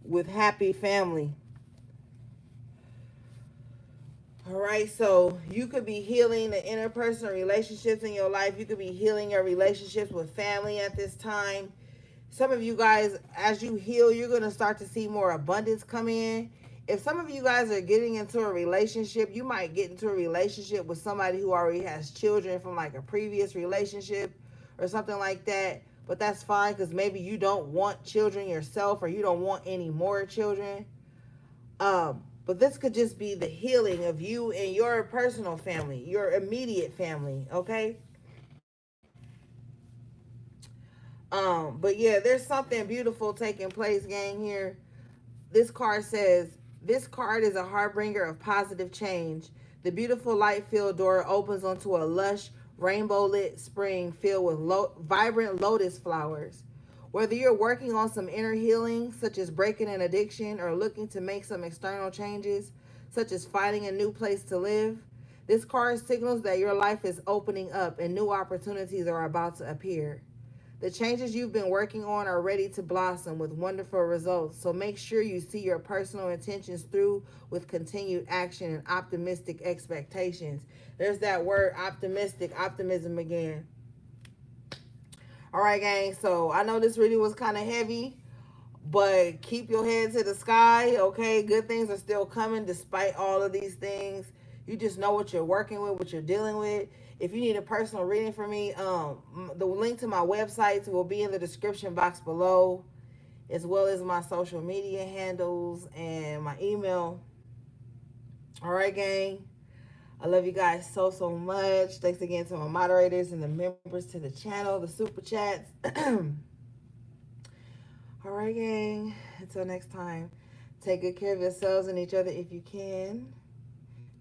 with happy family. All right, so you could be healing the interpersonal relationships in your life. You could be healing your relationships with family at this time. Some of you guys, as you heal, you're going to start to see more abundance come in. If some of you guys are getting into a relationship, you might get into a relationship with somebody who already has children from like a previous relationship or something like that. But that's fine, because maybe you don't want children yourself, or you don't want any more children. But this could just be the healing of you and your personal family, your immediate family, okay? But yeah, there's something beautiful taking place, gang, here. This card says, this card is a harbinger of positive change. The beautiful light-filled door opens onto a lush, rainbow-lit spring filled with vibrant lotus flowers. Whether you're working on some inner healing, such as breaking an addiction, or looking to make some external changes, such as finding a new place to live, this card signals that your life is opening up and new opportunities are about to appear. The changes you've been working on are ready to blossom with wonderful results, so make sure you see your personal intentions through with continued action and optimistic expectations. There's that word optimistic, optimism again. All right, gang, so I know this really was kind of heavy, but keep your head to the sky, okay? Good things are still coming despite all of these things. You just know what you're working with, what you're dealing with. If you need a personal reading from me, the link to my websites will be in the description box below, as well as my social media handles and my email. All right, gang. I love you guys so, so much. Thanks again to my moderators and the members to the channel, the super chats. All right, gang. Until next time, take good care of yourselves and each other if you can.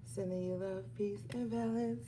Sending you love, peace, and balance.